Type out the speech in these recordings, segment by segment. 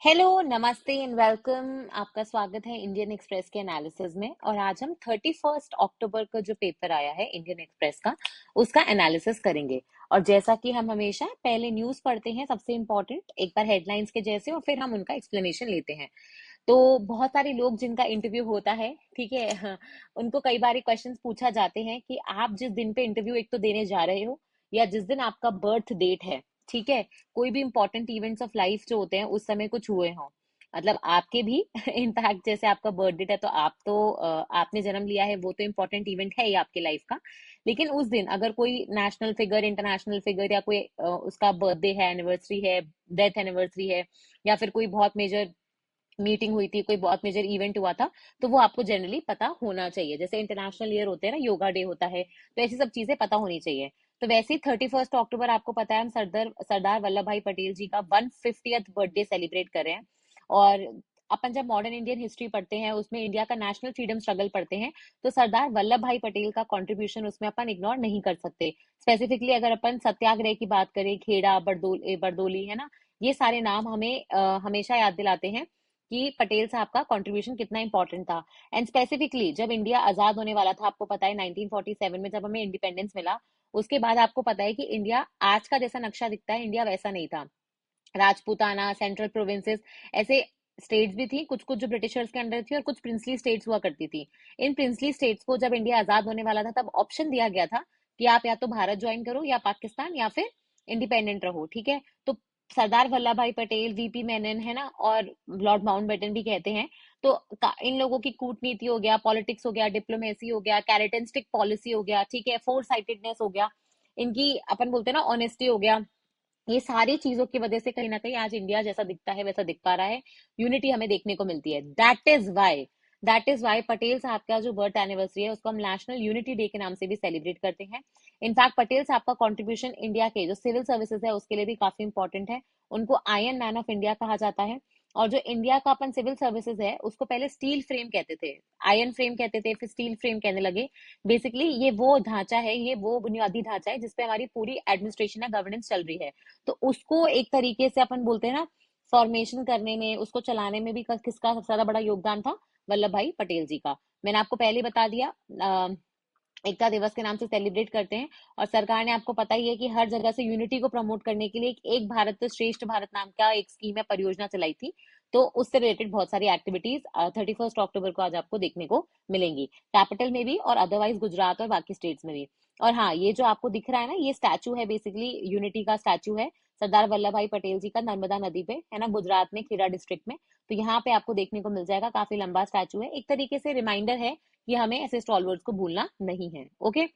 Hello, नमस्ते and welcome. आपका स्वागत है इंडियन एक्सप्रेस के एनालिसिस में। और आज हम 31 अक्टूबर का जो पेपर आया है इंडियन एक्सप्रेस का, उसका एनालिसिस करेंगे। और जैसा कि हम हमेशा पहले न्यूज़ पढ़ते हैं, सबसे इम्पोर्टेंट एक बार हेडलाइंस के जैसे, और फिर हम उनका एक्सप्लेनेशन लेते हैं। तो बहुत सारे लोग जिनका इंटरव्यू होता है, ठीक है, हाँ, उनको कई बार क्वेश्चन पूछा जाते हैं कि आप जिस दिन पे इंटरव्यू एक तो देने जा रहे हो, या जिस दिन आपका बर्थ डेट है, ठीक है, कोई भी इंपॉर्टेंट इवेंट्स ऑफ लाइफ जो होते हैं उस समय कुछ हुए हों, मतलब आपके भी इनफैक्ट जैसे आपका बर्थ डेट है तो आप तो आपने जन्म लिया है, वो तो इम्पोर्टेंट इवेंट है ही आपके लाइफ का। लेकिन उस दिन अगर कोई नेशनल फिगर, इंटरनेशनल फिगर, या कोई उसका बर्थडे है, एनिवर्सरी है, डेथ एनिवर्सरी है, या फिर कोई बहुत मेजर मीटिंग हुई थी, कोई बहुत मेजर इवेंट हुआ था, तो वो आपको जनरली पता होना चाहिए। जैसे इंटरनेशनल ईयर होते हैं ना, योगा डे होता है, तो ऐसी सब चीजें पता होनी चाहिए। तो वैसे ही 31 अक्टूबर आपको पता है, हम सरदार सरदार वल्लभ भाई पटेल जी का 150th बर्थडे सेलिब्रेट कर रहे हैं। और अपन जब मॉडर्न इंडियन हिस्ट्री पढ़ते हैं, उसमें इंडिया का नेशनल फ्रीडम स्ट्रगल पढ़ते हैं, तो सरदार वल्लभ भाई पटेल का कंट्रीब्यूशन उसमें अपन इग्नोर नहीं कर सकते। स्पेसिफिकली अगर अपन सत्याग्रह की बात करें, खेड़ा, बरदोली, है ना, ये सारे नाम हमें हमेशा याद दिलाते हैं कि पटेल साहब का कंट्रीब्यूशन कितना इंपॉर्टेंट था। एंड स्पेसिफिकली जब इंडिया आजाद होने वाला था, आपको पता है 1947 में जब हमें इंडिपेंडेंस मिला, उसके बाद आपको पता है कि इंडिया आज का जैसा नक्शा दिखता है, इंडिया वैसा नहीं था। राजपूताना, सेंट्रल प्रोविंसेस, ऐसे स्टेट्स भी थी, कुछ कुछ जो ब्रिटिशर्स के अंडर थी, और कुछ प्रिंसली स्टेट्स हुआ करती थी। इन प्रिंसली स्टेट्स को जब इंडिया आजाद होने वाला था, तब ऑप्शन दिया गया था कि आप या तो भारत ज्वाइन करो, या पाकिस्तान, या फिर इंडिपेंडेंट रहो, ठीक है। तो सरदार वल्लभ भाई पटेल, वीपी मेनन, है ना, और लॉर्ड माउंटबेटन भी कहते हैं। तो इन लोगों की कूटनीति हो गया, पॉलिटिक्स हो गया, डिप्लोमेसी हो गया, कैरेटन पॉलिसी हो गया, ठीक है, फोर साइटेडनेस हो गया, इनकी अपन बोलते हैं ना ऑनेस्टी हो गया, ये सारी चीजों की वजह से कहीं ना कहीं आज इंडिया जैसा दिखता है वैसा दिख पा रहा है। यूनिटी हमें देखने को मिलती है। दैट इज वाई पटेल साहब का जो बर्थ एनिवर्सरी है, उसको हम नेशनल यूनिटी डे के नाम से भी सेलिब्रेट करते हैं। इनफैक्ट पटेल साहब का कंट्रीब्यूशन इंडिया के जो सिविल सर्विसेज है उसके लिए भी काफी इंपॉर्टेंट है। उनको आयरन मैन ऑफ इंडिया कहा जाता है। और जो इंडिया का अपन सिविल सर्विसेज है, उसको पहले स्टील फ्रेम कहते थे, आयरन फ्रेम कहते थे, फिर स्टील फ्रेम कहने लगे। बेसिकली ये वो ढांचा है, ये वो बुनियादी ढांचा है जिसपे हमारी पूरी एडमिनिस्ट्रेशन है, गवर्नेंस चल रही है। तो उसको एक तरीके से अपन बोलते हैं ना, फॉर्मेशन करने में, उसको चलाने में भी किसका सबसे ज्यादा बड़ा योगदान था? वल्लभ भाई पटेल जी का। मैंने आपको पहले बता दिया, एकता दिवस के नाम से सेलिब्रेट करते हैं। और सरकार ने, आपको पता ही है कि हर जगह से यूनिटी को प्रमोट करने के लिए एक भारत श्रेष्ठ भारत नाम का एक स्कीम है, परियोजना चलाई थी। तो उससे रिलेटेड बहुत सारी एक्टिविटीज 31 अक्टूबर को आज आपको देखने को मिलेंगी, कैपिटल में भी और अदरवाइज गुजरात और बाकी स्टेट्स में भी। और हाँ, ये जो आपको दिख रहा है ना, ये स्टैचू है, बेसिकली यूनिटी का स्टैचू है सरदार वल्लभ भाई पटेल जी का, नर्मदा नदी पे, है ना, गुजरात में खेड़ा डिस्ट्रिक्ट में। तो यहाँ पे आपको देखने को मिल जाएगा, काफी लंबा स्टैचू है, एक तरीके से रिमाइंडर है कि हमें ऐसे स्टॉलवर्ड्स को भूलना नहीं है। ओके,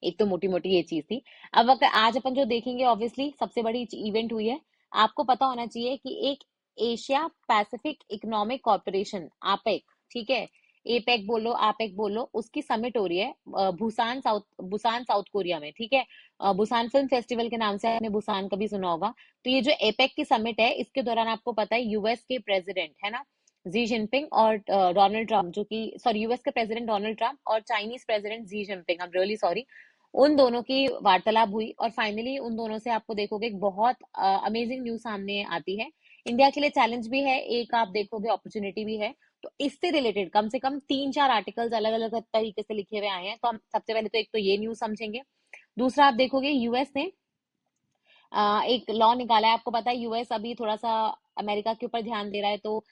एक तो मोटी मोटी ये चीज थी। अब अगर आज अपन जो देखेंगे, ऑब्वियसली सबसे बड़ी इवेंट हुई है। आपको पता होना चाहिए कि एक एशिया पैसिफिक इकोनॉमिक कॉर्पोरेशन, आपेक, ठीक है, एपेक बोलो, आपेक बोलो, उसकी समिट हो रही है बुसान साउथ कोरिया में, ठीक है। बुसान फिल्म फेस्टिवल के नाम से आपने बुसान कभी सुना होगा। तो ये जो एपेक की समिट है, इसके दौरान आपको पता है यूएस के प्रेसिडेंट, है ना, जी जिनपिंग, और डोनाल्ड ट्रंप, जो कि सॉरी, यूएस के प्रेसिडेंट डोनाल्ड ट्रंप और Chinese president Xi Jinping, I am really sorry, उन दोनों की वार्तालाप हुई। और फाइनली उन दोनों से आपको देखोगे एक बहुत अमेजिंग न्यूज सामने आती है। इंडिया के लिए चैलेंज भी है एक, आप देखोगे अपॉर्चुनिटी भी है। तो इससे रिलेटेड कम से कम 3-4 आर्टिकल्स अलग अलग तरीके से लिखे हुए आए हैं। तो हम सबसे पहले तो एक तो ये न्यूज समझेंगे। दूसरा, आप देखोगे यूएस ने एक लॉ निकाला है। आपको पता है यूएस अभी थोड़ा सा अमेरिका के ऊपर ध्यान दे रहा है, तो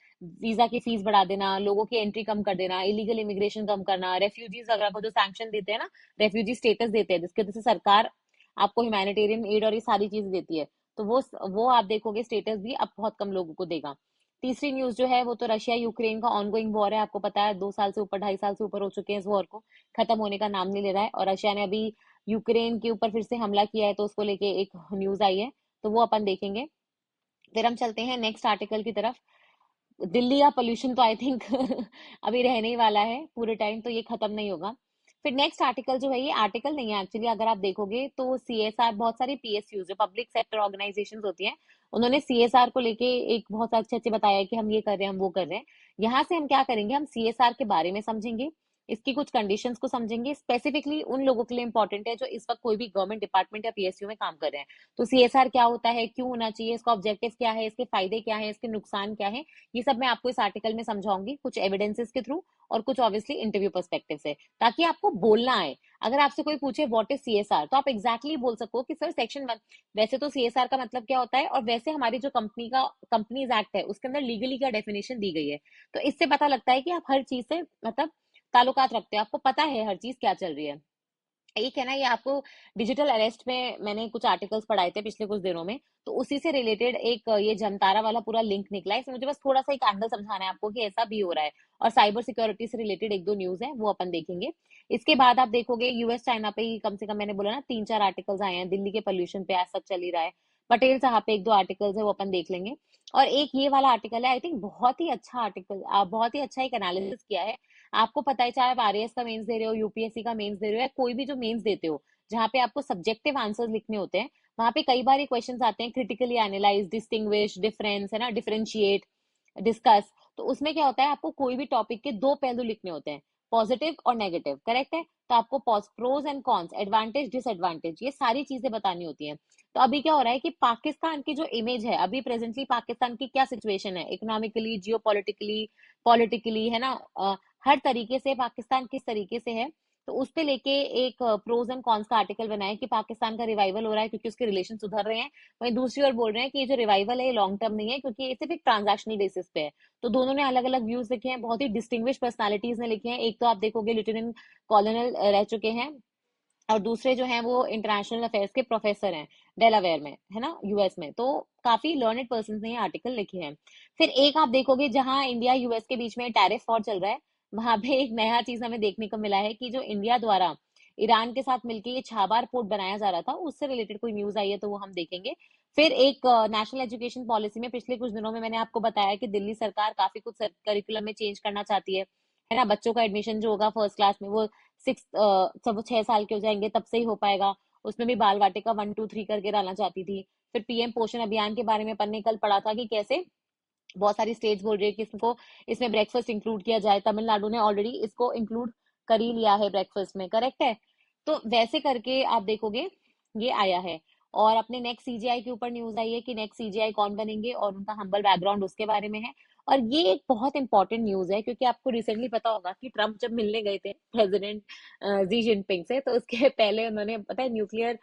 वीजा की फीस बढ़ा देना, लोगों की एंट्री कम कर देना, इलीगल इमिग्रेशन कम करना, रेफ्यूजीज वगैरह को जो सैंक्शन देते हैं ना, रेफ्यूजी स्टेटस देते हैं, जिसके वजह से सरकार आपको ह्यूमैनिटेरियन एड और ये सारी चीज देती है। तो वो आप देखोगे स्टेटस भी अब बहुत कम लोगों को देगा। तीसरी न्यूज जो है वो तो रशिया यूक्रेन का ऑनगोइंग वॉर है। आपको पता है 2 साल से ऊपर, 2.5 साल से ऊपर हो चुके हैं इस वॉर को, खत्म होने का नाम नहीं ले रहा है। और रशिया ने अभी यूक्रेन के ऊपर फिर से हमला किया है, तो उसको लेके एक न्यूज आई है, तो वो अपन देखेंगे। फिर हम चलते हैं नेक्स्ट आर्टिकल की तरफ। दिल्ली का पोल्यूशन तो आई थिंक अभी रहने ही वाला है पूरे टाइम, तो ये खत्म नहीं होगा। फिर नेक्स्ट आर्टिकल जो है, ये आर्टिकल नहीं है एक्चुअली, अगर आप देखोगे तो सीएसआर, बहुत सारी पीएसयू जो पब्लिक सेक्टर ऑर्गेनाइजेशंस होती हैं, उन्होंने सीएसआर को लेके एक बहुत अच्छे अच्छे बताया है कि हम ये कर रहे हैं, हम वो कर रहे हैं। यहाँ से हम क्या करेंगे, हम सीएसआर के बारे में समझेंगे, इसकी कुछ कंडीशंस को समझेंगे, स्पेसिफिकली उन लोगों के लिए इंपॉर्टेंट है जो इस वक्त कोई भी गवर्नमेंट डिपार्टमेंट या पीएसयू में काम कर रहे हैं। तो सीएसआर क्या होता है, क्यों होना चाहिए, इसका ऑब्जेक्टिव क्या है, इसके फायदे क्या है, इसके नुकसान क्या है, ये सब मैं आपको इस आर्टिकल में समझाऊंगी, कुछ एविडेंसेस के थ्रू और कुछ ऑब्वियसली इंटरव्यू पर्सपेक्टिव से, ताकि आपको बोलना आए। अगर आपसे कोई पूछे व्हाट इज सीएसआर, तो आप एग्जैक्टली बोल सको कि सर सेक्शन 1। वैसे तो सीएसआर का मतलब क्या होता है, और वैसे हमारी जो कंपनीज एक्ट है उसके अंदर लीगली क्या डेफिनेशन दी गई है। तो इससे पता लगता है कि आप हर चीज से मतलब ताल्लुकात रखते हो, आपको पता है हर चीज क्या चल रही है। एक है ना, ये आपको डिजिटल अरेस्ट में मैंने कुछ आर्टिकल्स पढ़ाए थे पिछले कुछ दिनों में, तो उसी से रिलेटेड एक ये जमतारा वाला पूरा लिंक निकला है। इसमें मुझे बस थोड़ा सा एक एंगल समझाना है आपको कि ऐसा भी हो रहा है। और साइबर सिक्योरिटी से रिलेटेड एक दो न्यूज है, वो अपन देखेंगे। इसके बाद आप देखोगे यूएस चाइना पे ही कम से कम मैंने बोला ना 3-4 आर्टिकल्स आए हैं। दिल्ली के पोल्यूशन पे आज तक चल ही रहा है। पटेल साहब पे एक दो आर्टिकल्स है, वो अपन देख लेंगे। और एक ये वाला आर्टिकल है, आई थिंक बहुत ही अच्छा आर्टिकल, बहुत ही अच्छा एक एनालिसिस किया है। आपको पता है, चाहे आप आरएएस का मेंस दे रहे हो, यूपीएससी का मेंस दे रहे हो, या कोई भी जो मेंस देते हो जहाँ पे आपको सब्जेक्टिव आंसर्स लिखने होते हैं, वहां पे कई बार क्वेश्चंस आते हैं क्रिटिकली एनालाइज, डिस्टिंग्विश, डिफरेंस, है ना, डिफरेंशिएट, डिस्कस। तो उसमें क्या होता है, आपको कोई भी टॉपिक के दो पहलू लिखने होते हैं, पॉजिटिव और नेगेटिव, करेक्ट है। तो आपको pros and cons, advantage disadvantage, ये सारी चीजें बतानी होती हैं। तो अभी क्या हो रहा है कि पाकिस्तान की जो इमेज है, अभी प्रेजेंटली पाकिस्तान की क्या सिचुएशन है, इकोनॉमिकली, जियो पॉलिटिकली, है ना, हर तरीके से पाकिस्तान किस तरीके से है, तो उस पे लेके एक प्रोज एंड कॉन्स का आर्टिकल बनाया कि पाकिस्तान का रिवाइवल हो रहा है क्योंकि उसके रिलेशन सुधर रहे हैं। वहीं दूसरी ओर बोल रहे हैं कि ये जो रिवाइवल है ये लॉन्ग टर्म नहीं है, क्योंकि ये सिर्फ एक ट्रांजैक्शनल बेसिस पे है। तो दोनों ने अलग अलग व्यूज लिखे हैं, बहुत ही डिस्टिंग्विश पर्सनालिटीज ने लिखे हैं। एक तो आप देखोगे लेफ्टिनेंट कॉलोनल रह चुके हैं, और दूसरे जो हैं वो इंटरनेशनल अफेयर्स के प्रोफेसर हैं डेलावेयर में, है ना, यूएस में। तो काफी लर्नेड पर्सन ने ये आर्टिकल लिखे हैं। फिर एक आप देखोगे जहां इंडिया यूएस के बीच में टैरिफ वॉर चल रहा है, वहां पे एक नया चीज हमें देखने को मिला है कि जो इंडिया द्वारा ईरान के साथ मिलकर ये छाबार पोर्ट बनाया जा रहा था, उससे रिलेटेड कोई न्यूज आई है तो वो हम देखेंगे। फिर एक नेशनल एजुकेशन पॉलिसी में पिछले कुछ दिनों में मैंने आपको बताया कि दिल्ली सरकार काफी कुछ करिकुलम में चेंज करना चाहती है ना। बच्चों का एडमिशन जो होगा फर्स्ट क्लास में, वो सिक्स जब वो 6 साल के हो जाएंगे तब से ही हो पाएगा। उसमें भी बाल वाटिका 1 2 3 करके डालना चाहती थी। फिर पीएम पोषण अभियान के बारे में अपन ने कल पढ़ा था कि कैसे बहुत सारी स्टेट्स बोल रही है कि इसको, इसमें ब्रेकफास्ट इंक्लूड किया जाए। तमिलनाडु ने ऑलरेडी इसको इंक्लूड कर ही लिया है ब्रेकफास्ट में, करेक्ट है। तो वैसे करके आप देखोगे ये आया है। और अपने नेक्स्ट सीजीआई के ऊपर न्यूज आई है कि नेक्स्ट सीजीआई कौन बनेंगे और उनका हम्बल बैकग्राउंड उसके बारे में है। और ये एक बहुत इंपॉर्टेंट न्यूज है, क्योंकि आपको रिसेंटली पता होगा कि ट्रम्प जब मिलने गए थे प्रेसिडेंट जी जिनपिंग से, तो उसके पहले उन्होंने पता है न्यूक्लियर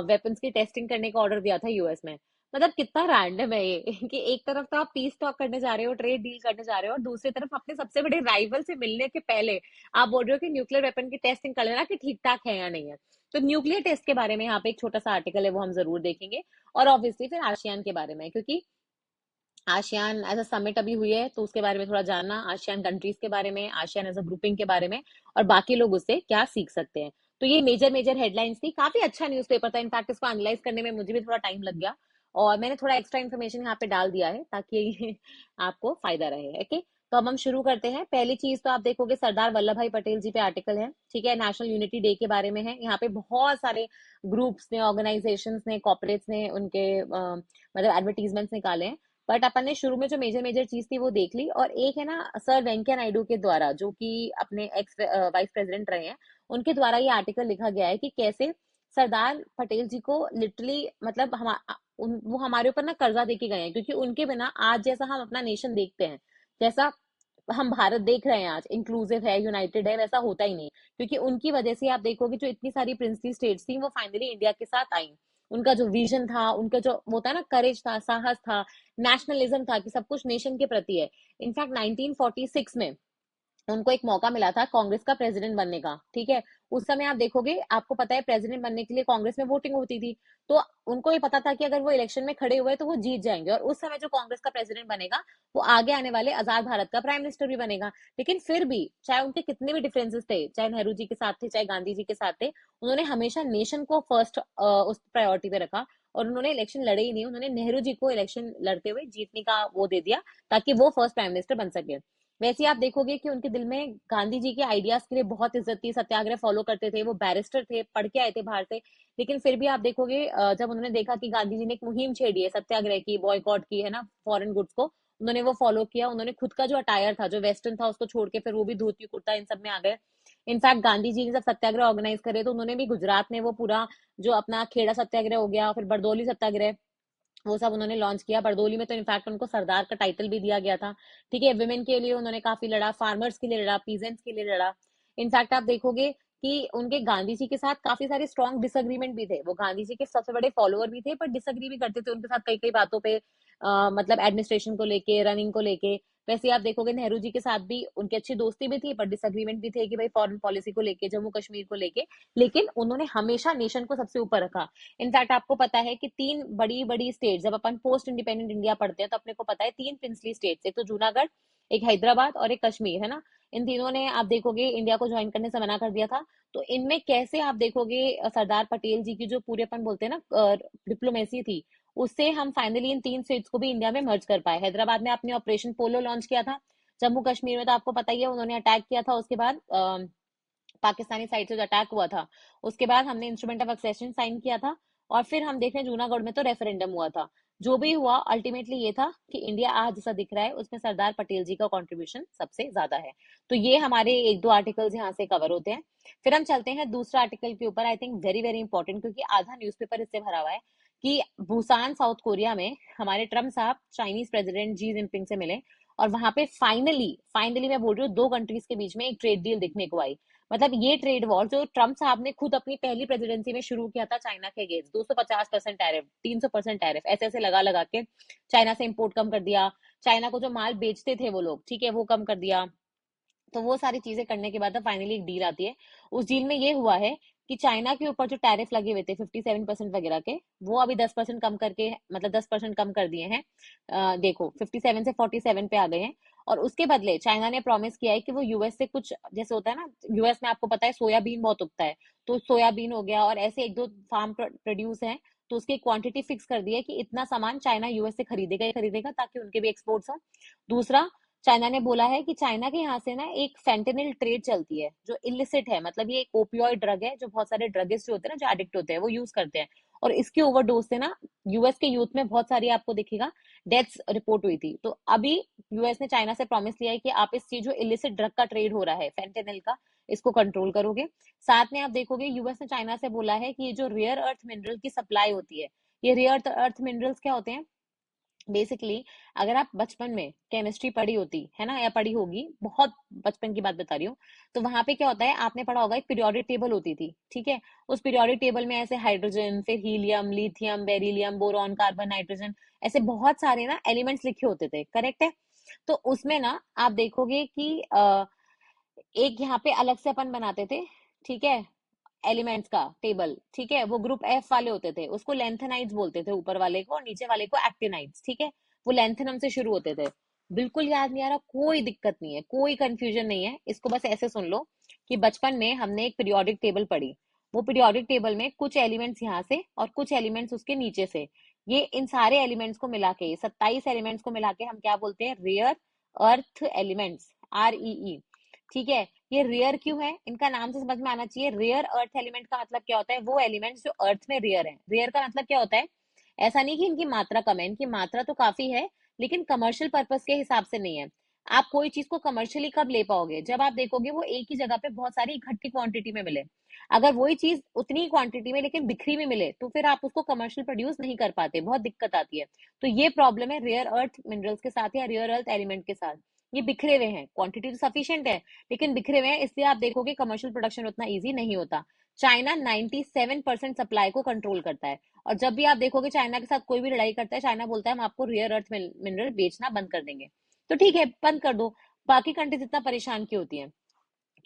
वेपन्स की टेस्टिंग करने का ऑर्डर दिया था यूएस में। मतलब कितना रैंडम है ये कि एक तरफ तो आप पीस टॉक करने जा रहे हो, ट्रेड डील करने जा रहे हो, और दूसरी तरफ अपने सबसे बड़े राइवल से मिलने के पहले आप बोल रहे हो कि न्यूक्लियर वेपन की टेस्टिंग कर लेना कि ठीक ठाक है या नहीं है। तो न्यूक्लियर टेस्ट के बारे में यहाँ पे एक छोटा सा आर्टिकल है, वो हम जरूर देखेंगे। और ऑब्वियसली फिर आसियान के बारे में, क्योंकि आसियान एज अ समिट अभी हुई है, तो उसके बारे में थोड़ा जानना, आसियान कंट्रीज के बारे में, आसियान एज अ ग्रुपिंग के बारे में, और बाकी लोग उससे क्या सीख सकते हैं। तो ये मेजर मेजर हेडलाइंस थी। काफी अच्छा न्यूज़पेपर था, इनफैक्ट इसको एनालाइज करने में मुझे भी थोड़ा टाइम लग गया, और मैंने थोड़ा एक्स्ट्रा इन्फॉर्मेशन यहाँ पे डाल दिया है ताकि आपको फायदा रहे। ओके, तो अब हम शुरू करते हैं। पहली चीज तो आप देखोगे सरदार वल्लभ भाई पटेल जी पे आर्टिकल है, ठीक है, नेशनल यूनिटी डे के बारे में है। यहाँ पे बहुत सारे ग्रुप्स ने, ऑर्गेनाइजेशंस ने, कॉर्पोरेट्स ने उनके मतलब एडवर्टीजमेंट्स निकाले हैं। बट अपन ने शुरू में जो मेजर मेजर चीज थी वो देख ली। और एक है ना, सर वेंकैया नायडू के द्वारा, जो कि अपने एक्स वाइस प्रेसिडेंट रहे हैं, उनके द्वारा ये आर्टिकल लिखा गया है कि कैसे सरदार पटेल जी को लिटरली मतलब वो हमारे ऊपर ना कर्जा देके गए हैं, क्योंकि उनके बिना आज जैसा हम अपना नेशन देखते हैं, जैसा हम भारत देख रहे हैं आज, इंक्लूसिव है, यूनाइटेड है, वैसा होता ही नहीं। क्योंकि उनकी वजह से आप देखोगे जो इतनी सारी प्रिंसली स्टेट्स थी वो फाइनली इंडिया के साथ आई। उनका जो विजन था, उनका जो होता है ना करेज था, साहस था, नेशनलिज्म था कि सब कुछ नेशन के प्रति है। इनफैक्ट 1946 में उनको एक मौका मिला था कांग्रेस का प्रेसिडेंट बनने का, ठीक है। उस समय आप देखोगे, आपको पता है प्रेसिडेंट बनने के लिए कांग्रेस में वोटिंग होती थी। तो उनको ये पता था कि अगर वो इलेक्शन में खड़े हुए तो वो जीत जाएंगे, और उस समय जो कांग्रेस का प्रेसिडेंट बनेगा वो आगे आने वाले आजाद भारत का प्राइम मिनिस्टर भी बनेगा। लेकिन फिर भी चाहे उनके कितने भी डिफरेंसेस थे, चाहे नेहरू जी के साथ थे, चाहे गांधी जी के साथ थे, उन्होंने हमेशा नेशन को फर्स्ट उस प्रायोरिटी पे रखा। और उन्होंने इलेक्शन लड़े ही नहीं, उन्होंने नेहरू जी को इलेक्शन लड़ते हुए जीतने का वो दे दिया, ताकि वो फर्स्ट प्राइम मिनिस्टर बन सके। वैसे आप देखोगे कि उनके दिल में गांधी जी के आइडियाज के लिए बहुत इज्जत थी, सत्याग्रह फॉलो करते थे, वो बैरिस्टर थे, पढ़ के आए थे बाहर से। लेकिन फिर भी आप देखोगे जब उन्होंने देखा कि गांधी जी ने एक मुहिम छेड़ी है सत्याग्रह की, बॉयकॉट की, है ना, फॉरेन गुड्स को, उन्होंने वो फॉलो किया। उन्होंने खुद का जो अटायर था, जो वेस्टर्न था, उसको छोड़ के फिर वो भी धोती कुर्ता इन सब में आ गए। इनफैक्ट गांधी जी ने जब सत्याग्रह ऑर्गेनाइज करे तो उन्होंने भी गुजरात में वो पूरा जो अपना खेड़ा सत्याग्रह हो गया, फिर बरदौली सत्याग्रह, वो सब उन्होंने लॉन्च किया। बरदोली में तो इनफैक्ट उनको सरदार का टाइटल भी दिया गया था। ठीक है, विमेन के लिए उन्होंने काफी लड़ा, फार्मर्स के लिए लड़ा, पीजेंट्स के लिए लड़ा। इनफैक्ट आप देखोगे कि उनके गांधी जी के साथ काफी सारे स्ट्रॉन्ग डिसएग्रीमेंट भी थे। वो गांधी जी के सबसे बड़े फॉलोअर भी थे, पर डिसएग्री भी करते थे उनके साथ कई कई बातों पे, मतलब एडमिनिस्ट्रेशन को लेके, रनिंग को लेके। वैसे आप देखोगे नेहरू जी के साथ भी उनकी अच्छी दोस्ती भी थी, पर डिसएग्रीमेंट भी थे कि भाई फॉरेन पॉलिसी को लेके, जम्मू कश्मीर को लेके। लेकिन उन्होंने हमेशा नेशन को सबसे ऊपर रखा। इनफैक्ट आपको पता है कि तीन बड़ी बड़ी स्टेट, जब अपन पोस्ट इंडिपेंडेंट इंडिया पढ़ते हैं तो अपने को पता है तीन प्रिंसली स्टेट्स, एक तो जूनागढ़, एक हैदराबाद और एक कश्मीर, है ना। इन तीनों ने आप देखोगे इंडिया को ज्वाइन करने से मना कर दिया था। तो इनमें कैसे आप देखोगे सरदार पटेल जी की जो पूरे अपन बोलते हैं ना डिप्लोमेसी थी, उससे हम फाइनली इन तीन स्टेट्स को भी इंडिया में मर्ज कर पाए। हैदराबाद में आपने ऑपरेशन पोलो लॉन्च किया था। जम्मू कश्मीर में तो आपको पता ही है उन्होंने अटैक किया था, उसके बाद पाकिस्तानी साइड से जो अटैक हुआ था, उसके बाद हमने इंस्ट्रूमेंट ऑफ एक्सेशन साइन किया था। और फिर हम देख रहे हैं जूनागढ़ में तो रेफरेंडम हुआ था। जो भी हुआ अल्टीमेटली ये था कि इंडिया आज जैसा दिख रहा है उसमें सरदार पटेल जी का कंट्रीब्यूशन सबसे ज्यादा है। तो ये हमारे एक दो आर्टिकल्स यहाँ से कवर होते हैं। फिर हम चलते हैं दूसरा आर्टिकल के ऊपर, I think very very important, क्योंकि आधा न्यूज़पेपर इससे भरा हुआ है कि बुसान साउथ कोरिया में हमारे ट्रम्प साहब चाइनीज प्रेसिडेंट जी जिनपिंग से मिले। और वहां पे फाइनली फाइनली मैं बोल रही हूँ दो कंट्रीज के बीच में एक ट्रेड डील दिखने को आई। मतलब ये ट्रेड वॉर जो ट्रम्प साहब ने खुद अपनी पहली प्रेसिडेंसी में शुरू किया था चाइना के अगेंस्ट, 250% टैरिफ, 300% टैरिफ, ऐसे ऐसे लगा लगा के चाइना से इंपोर्ट कम कर दिया। चाइना को जो माल बेचते थे वो लोग, ठीक है, वो कम कर दिया। तो वो सारी चीजें करने के बाद फाइनली एक डील आती है। उस डील में ये हुआ है कि चाइना के ऊपर जो टैरिफ लगे हुए थे 57% वगैरह के, वो अभी 10% कम करके, मतलब 10% कम कर दिए हैं। देखो 57 से 47 पे आ गए हैं। और उसके बदले चाइना ने प्रॉमिस किया है कि वो यूएस से कुछ, जैसे होता है ना, यूएस में आपको पता है सोयाबीन बहुत उगता है, तो सोयाबीन हो गया और ऐसे एक दो फार्म प्रोड्यूस है, तो उसकी क्वांटिटी फिक्स कर दी है कि इतना सामान चाइना यूएस से खरीदेगा ही खरीदेगा, ताकि उनके भी एक्सपोर्ट्स हो। दूसरा, चाइना ने बोला है कि चाइना के यहाँ से ना एक फेंटेनिल ट्रेड चलती है जो इलिसिट है, मतलब ये एक ओपियोइड ड्रग है जो बहुत सारे ड्रगिस्ट जो होते हैं ना, जो एडिक्ट होते हैं, वो यूज करते हैं। और इसके ओवरडोज से ना यूएस के यूथ में बहुत सारी आपको दिखेगा डेथ्स रिपोर्ट हुई थी। तो अभी यूएस ने चाइना से प्रॉमिस लिया है कि आप इस चीज, जो इलिसिट ड्रग का ट्रेड हो रहा है फेंटेनिल का, इसको कंट्रोल करोगे। साथ में आप देखोगे यूएस ने चाइना से बोला है कि ये जो रेयर अर्थ मिनरल की सप्लाई होती है, ये रेयर अर्थ मिनरल्स क्या होते हैं बेसिकली, अगर आप बचपन में केमिस्ट्री पढ़ी होती है ना, या पढ़ी होगी, बहुत बचपन की बात बता रही हूँ, तो वहां पे क्या होता है, आपने पढ़ा होगा एक पीरियोडिक टेबल होती थी, ठीक है। उस पीरियोडिक टेबल में ऐसे हाइड्रोजन, फिर helium, lithium, beryllium, boron, carbon, nitrogen, ऐसे बहुत सारे ना एलिमेंट्स लिखे होते थे, करेक्ट है। तो उसमें ना आप देखोगे कि एक यहाँ पे अलग से अपन बनाते थे, ठीक है, एलिमेंट्स का टेबल, ठीक है, वो ग्रुप एफ वाले होते थे, उसको लेंथेनाइड्स बोलते थे ऊपर वाले को, और नीचे वाले को एक्टिनाइड्स, ठीक है। वो लेंथेनम से शुरू होते थे। बिल्कुल याद नहीं आ रहा, कोई दिक्कत नहीं है, कोई कंफ्यूजन नहीं है, इसको बस ऐसे सुन लो कि बचपन में हमने एक पीरियोडिक टेबल पढ़ी। वो पीरियोडिक टेबल में कुछ एलिमेंट्स यहाँ से और कुछ एलिमेंट्स उसके नीचे से, ये इन सारे एलिमेंट्स को मिला के, 27 एलिमेंट्स को मिला के हम क्या बोलते हैं, रेयर अर्थ एलिमेंट्स, REE, ठीक है। ये रेयर क्यों है, इनका नाम से समझ में आना चाहिए। रेयर अर्थ एलिमेंट का मतलब क्या होता है, वो एलिमेंट्स जो अर्थ में रेयर है। रेयर का मतलब क्या होता है, ऐसा नहीं कि इनकी मात्रा कम है, इनकी मात्रा तो काफी है, लेकिन कमर्शियल पर्पस के हिसाब से नहीं है। आप कोई चीज को कमर्शियली कब ले पाओगे, जब आप देखोगे वो एक ही जगह पे बहुत सारी इकट्ठी क्वांटिटी में मिले। अगर वही चीज उतनी ही क्वांटिटी में लेकिन बिखरी में मिले, तो फिर आप उसको कमर्शियल प्रोड्यूस नहीं कर पाते, बहुत दिक्कत आती है। तो ये प्रॉब्लम है रेयर अर्थ मिनरल्स के साथ या रेयर अर्थ एलिमेंट के साथ। ये बिखरे हुए हैं, क्वांटिटी तो सफिशिएंट है, लेकिन बिखरे हुए हैं, इसलिए आप देखोगे कमर्शियल प्रोडक्शन उतना ईजी नहीं होता। चाइना 97% सप्लाई को कंट्रोल करता है। और जब भी आप देखोगे चाइना के साथ कोई भी लड़ाई करता है, चाइना बोलता है हम आपको रेयर अर्थ मिनरल बेचना बंद कर देंगे। तो ठीक है, बंद कर दो, बाकी कंट्रीज इतना परेशान क्यों होती हैं?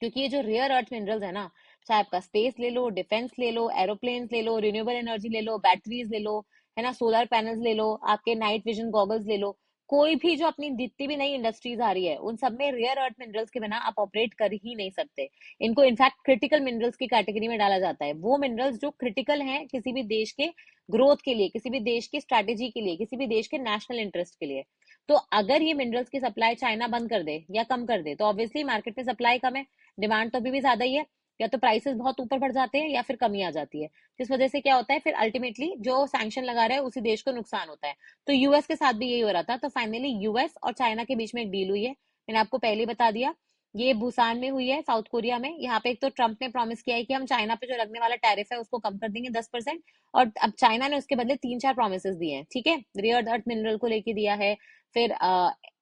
क्योंकि ये जो रेयर अर्थ मिनरल्स है ना, चाहे आपका स्पेस ले लो, डिफेंस ले लो, एरोप्लेन्स ले लो, रिन्यूएबल एनर्जी ले लो, बैटरीज ले लो, है ना, सोलर पैनल्स ले लो, आपके नाइट विजन गॉगल्स ले लो, कोई भी जो अपनी जितनी भी नई इंडस्ट्रीज आ रही है, उन सब में रेयर अर्थ मिनरल्स के बिना आप ऑपरेट कर ही नहीं सकते। इनको इनफैक्ट क्रिटिकल मिनरल्स की कैटेगरी में डाला जाता है, वो मिनरल्स जो क्रिटिकल हैं किसी भी देश के ग्रोथ के लिए, किसी भी देश की स्ट्रैटेजी के लिए, किसी भी देश के नेशनल इंटरेस्ट के लिए। तो अगर ये मिनरल्स की सप्लाई चाइना बंद कर दे या कम कर दे, तो ऑब्वियसली मार्केट में सप्लाई कम है, डिमांड तो अभी भी ज्यादा ही है, या तो प्राइसेस बहुत ऊपर बढ़ जाते हैं या फिर कमी आ जाती है, जिस वजह से क्या होता है, फिर अल्टीमेटली जो सैंक्शन लगा रहा है उसी देश को नुकसान होता है। तो यूएस के साथ भी यही हो रहा था। तो फाइनली यूएस और चाइना के बीच में एक डील हुई है, मैंने आपको पहले ही बता दिया। ये बुसान में हुई है, साउथ कोरिया में। यहाँ पे एक तो ट्रम्प ने प्रॉमिस किया है कि हम चाइना पे जो लगने वाला टैरिफ है उसको कम कर देंगे 10%, और अब चाइना ने उसके बदले 3-4 प्रोमिस दिए हैं, ठीक है। रेयर अर्थ मिनरल को लेके दिया है, फिर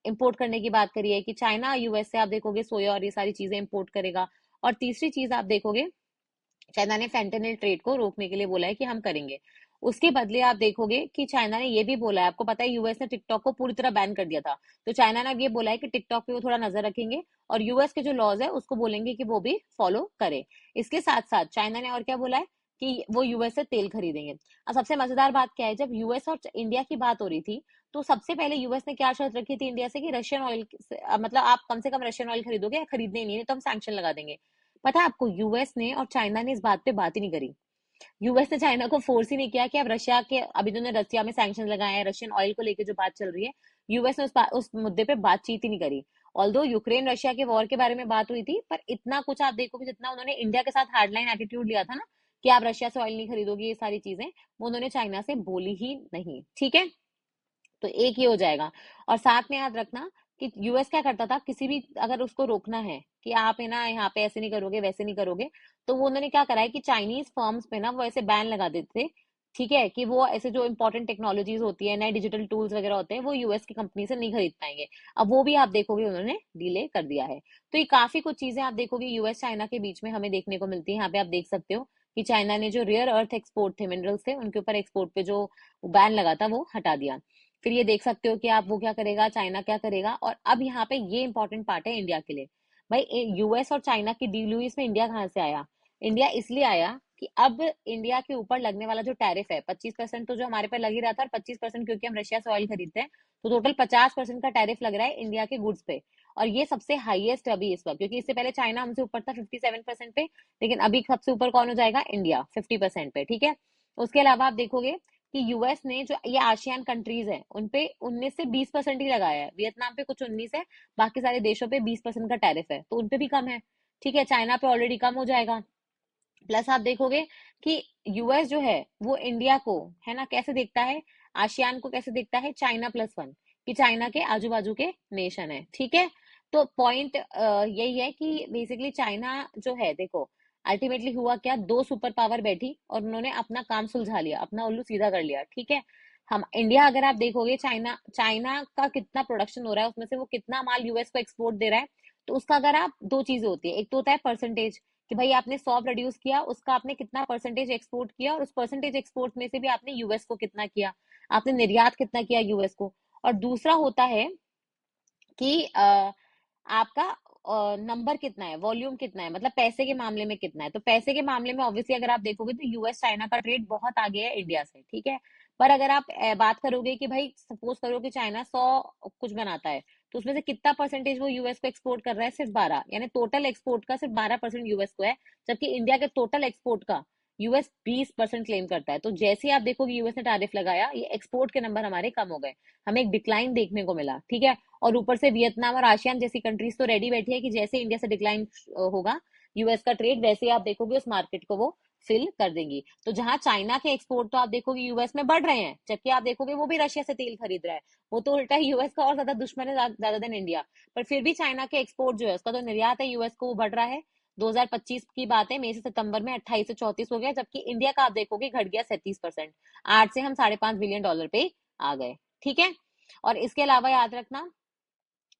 इंपोर्ट करने की बात करी है कि चाइना यूएस से आप देखोगे सोया और ये सारी चीजें इंपोर्ट करेगा। और तीसरी चीज आप देखोगे, चाइना ने फेंटेनिल ट्रेड को रोकने के लिए बोला है कि हम करेंगे। उसके बदले आप देखोगे कि चाइना ने ये भी बोला है, आपको पता है यूएस ने टिकटॉक को पूरी तरह बैन कर दिया था, तो चाइना ने अब ये बोला है कि टिकटॉक पे वो थोड़ा नजर रखेंगे और यूएस के जो लॉज है उसको बोलेंगे कि वो भी फॉलो करे। इसके साथ साथ चाइना ने और क्या बोला है कि वो यूएस से तेल खरीदेंगे। अब सबसे मजेदार बात क्या है, जब यूएस और इंडिया की बात हो रही थी तो सबसे पहले यूएस ने क्या शर्त रखी थी इंडिया से कि रशियन ऑयल, मतलब आप कम से कम रशियन ऑयल खरीदोगे, या खरीदने ही नहीं तो हम सैंक्शन लगा देंगे। पता है आपको, यूएस ने और चाइना ने इस बात पे बात ही नहीं करी। यूएस ने चाइना को फोर्स ही नहीं किया कि अब रशिया के, अभी जो रशिया में सैंक्शन लगाए हैं रशियन ऑयल को लेकर जो बात चल रही है, यूएस ने उस मुद्दे पे बातचीत ही नहीं करी। ऑल्दो यूक्रेन रशिया के वॉर के बारे में बात हुई थी, पर इतना कुछ आप देखोगे जितना उन्होंने इंडिया के साथ हार्डलाइन एटीट्यूड लिया था ना कि आप रशिया से ऑयल नहीं खरीदोगे, ये सारी चीजें वो उन्होंने चाइना से बोली ही नहीं, ठीक है। तो एक ये हो जाएगा। और साथ में याद रखना कि यूएस क्या करता था, किसी भी अगर उसको रोकना है कि आप है ना यहाँ पे ऐसे नहीं करोगे वैसे नहीं करोगे, तो वो उन्होंने क्या करा है कि चाइनीज फर्म्स पे ना वो ऐसे बैन लगा देते थे, ठीक है, कि वो ऐसे जो इंपॉर्टेंट टेक्नोलॉजीज होती है, नए डिजिटल टूल्स वगैरह होते हैं, वो यूएस की कंपनी से नहीं खरीद पाएंगे। अब वो भी आप देखोगे उन्होंने डिले कर दिया है। तो ये काफी कुछ चीजें आप देखोगे यूएस चाइना के बीच में हमें देखने को मिलती है। यहाँ पे आप देख सकते हो कि चाइना ने जो रेयर अर्थ एक्सपोर्ट थे, मिनरल्स थे, उनके ऊपर एक्सपोर्ट पे जो बैन लगा था वो हटा दिया। फिर ये देख सकते हो कि आप वो क्या करेगा, चाइना क्या करेगा। और अब यहाँ पे ये इंपॉर्टेंट पार्ट है इंडिया के लिए। भाई यूएस और चाइना की डील हुई, इसमें इंडिया कहाँ से आया? इंडिया इसलिए आया कि अब इंडिया के ऊपर लगने वाला जो टैरिफ है 25%, तो जो हमारे पर लग ही रहा था, और 25% क्योंकि हम रशिया से ऑयल खरीदते हैं, तो टोटल 50% का टैरिफ लग रहा है इंडिया के गुड्स पे। और ये सबसे हाईएस्ट अभी इस वक्त, क्योंकि इससे पहले चाइना हमसे ऊपर था 57% पे, लेकिन अभी सबसे ऊपर कौन हो जाएगा? इंडिया 50% पे, ठीक है। उसके अलावा आप देखोगे कि यूएस ने जो ये आसियान कंट्रीज है उन पे 19 से 20% ही लगाया है, वियतनाम पे कुछ 19 है, बाकी सारे देशों पे 20% का टैरिफ है, तो उन पे भी कम है, ठीक है। चाइना पे ऑलरेडी कम हो जाएगा। प्लस आप देखोगे कि यूएस जो है वो इंडिया को, है ना, कैसे देखता है, आसियान को कैसे देखता है, China+1, कि चाइना के आजू बाजू के नेशन है, ठीक है। तो पॉइंट यही है कि बेसिकली चाइना जो है, देखो अल्टीमेटली हुआ क्या, दो सुपर पावर बैठी और उन्होंने अपना काम सुलझा लिया, अपना उल्लू सीधा कर लिया, ठीक है। हम इंडिया, अगर आप देखोगे चाइना चाइना का कितना प्रोडक्शन हो रहा है, उसमें से वो कितना माल यूएस को एक्सपोर्ट दे रहा है, तो उसका अगर आप, दो चीजें होती है, एक तो होता है परसेंटेज, कि भाई आपने 100 प्रोड्यूस किया, उसका आपने कितना परसेंटेज एक्सपोर्ट किया, और उस परसेंटेज एक्सपोर्ट में से भी आपने यूएस को कितना किया, आपने निर्यात कितना किया यूएस को। और दूसरा होता है कि आपका नंबर कितना है, वॉल्यूम कितना है, मतलब पैसे के मामले में कितना है। तो पैसे के मामले में ऑब्वियसली अगर आप देखोगे तो यूएस चाइना का ट्रेड बहुत आगे है इंडिया से, ठीक है। पर अगर आप बात करोगे कि भाई सपोज करो कि चाइना 100 कुछ बनाता है, तो उसमें से कितना परसेंटेज वो यूएस को एक्सपोर्ट कर रहा है? सिर्फ 12, यानी टोटल एक्सपोर्ट का सिर्फ 12% यूएस को है, जबकि इंडिया के टोटल एक्सपोर्ट का यूएस 20% क्लेम करता है। तो जैसे ही आप देखोगे यूएस ने टैरिफ लगाया, ये एक्सपोर्ट के नंबर हमारे कम हो गए, हमें एक डिक्लाइन देखने को मिला, ठीक है। और ऊपर से वियतनाम और आसियान जैसी कंट्रीज तो रेडी बैठी है कि जैसे इंडिया से डिक्लाइन होगा यूएस का ट्रेड, वैसे ही आप देखोगे उस मार्केट को वो फिल कर देंगी। तो जहां चाइना के एक्सपोर्ट तो आप देखोगे यूएस में बढ़ रहे हैं, जबकि आप देखोगे वो भी रशिया से तेल खरीद रहा है, वो तो उल्टा है यूएस का और ज्यादा दुश्मन है ज्यादा देन इंडिया। पर फिर भी चाइना के एक्सपोर्ट जो है, उसका तो निर्यात है यूएस को, वो बढ़ रहा है। 2025 की बात है, मई से सितंबर में 28 से 34 हो गया, जबकि इंडिया का आप देखोगे घट गया 37%, 8 से हम $5.5 बिलियन पे आ गए, ठीक है। और इसके अलावा याद रखना,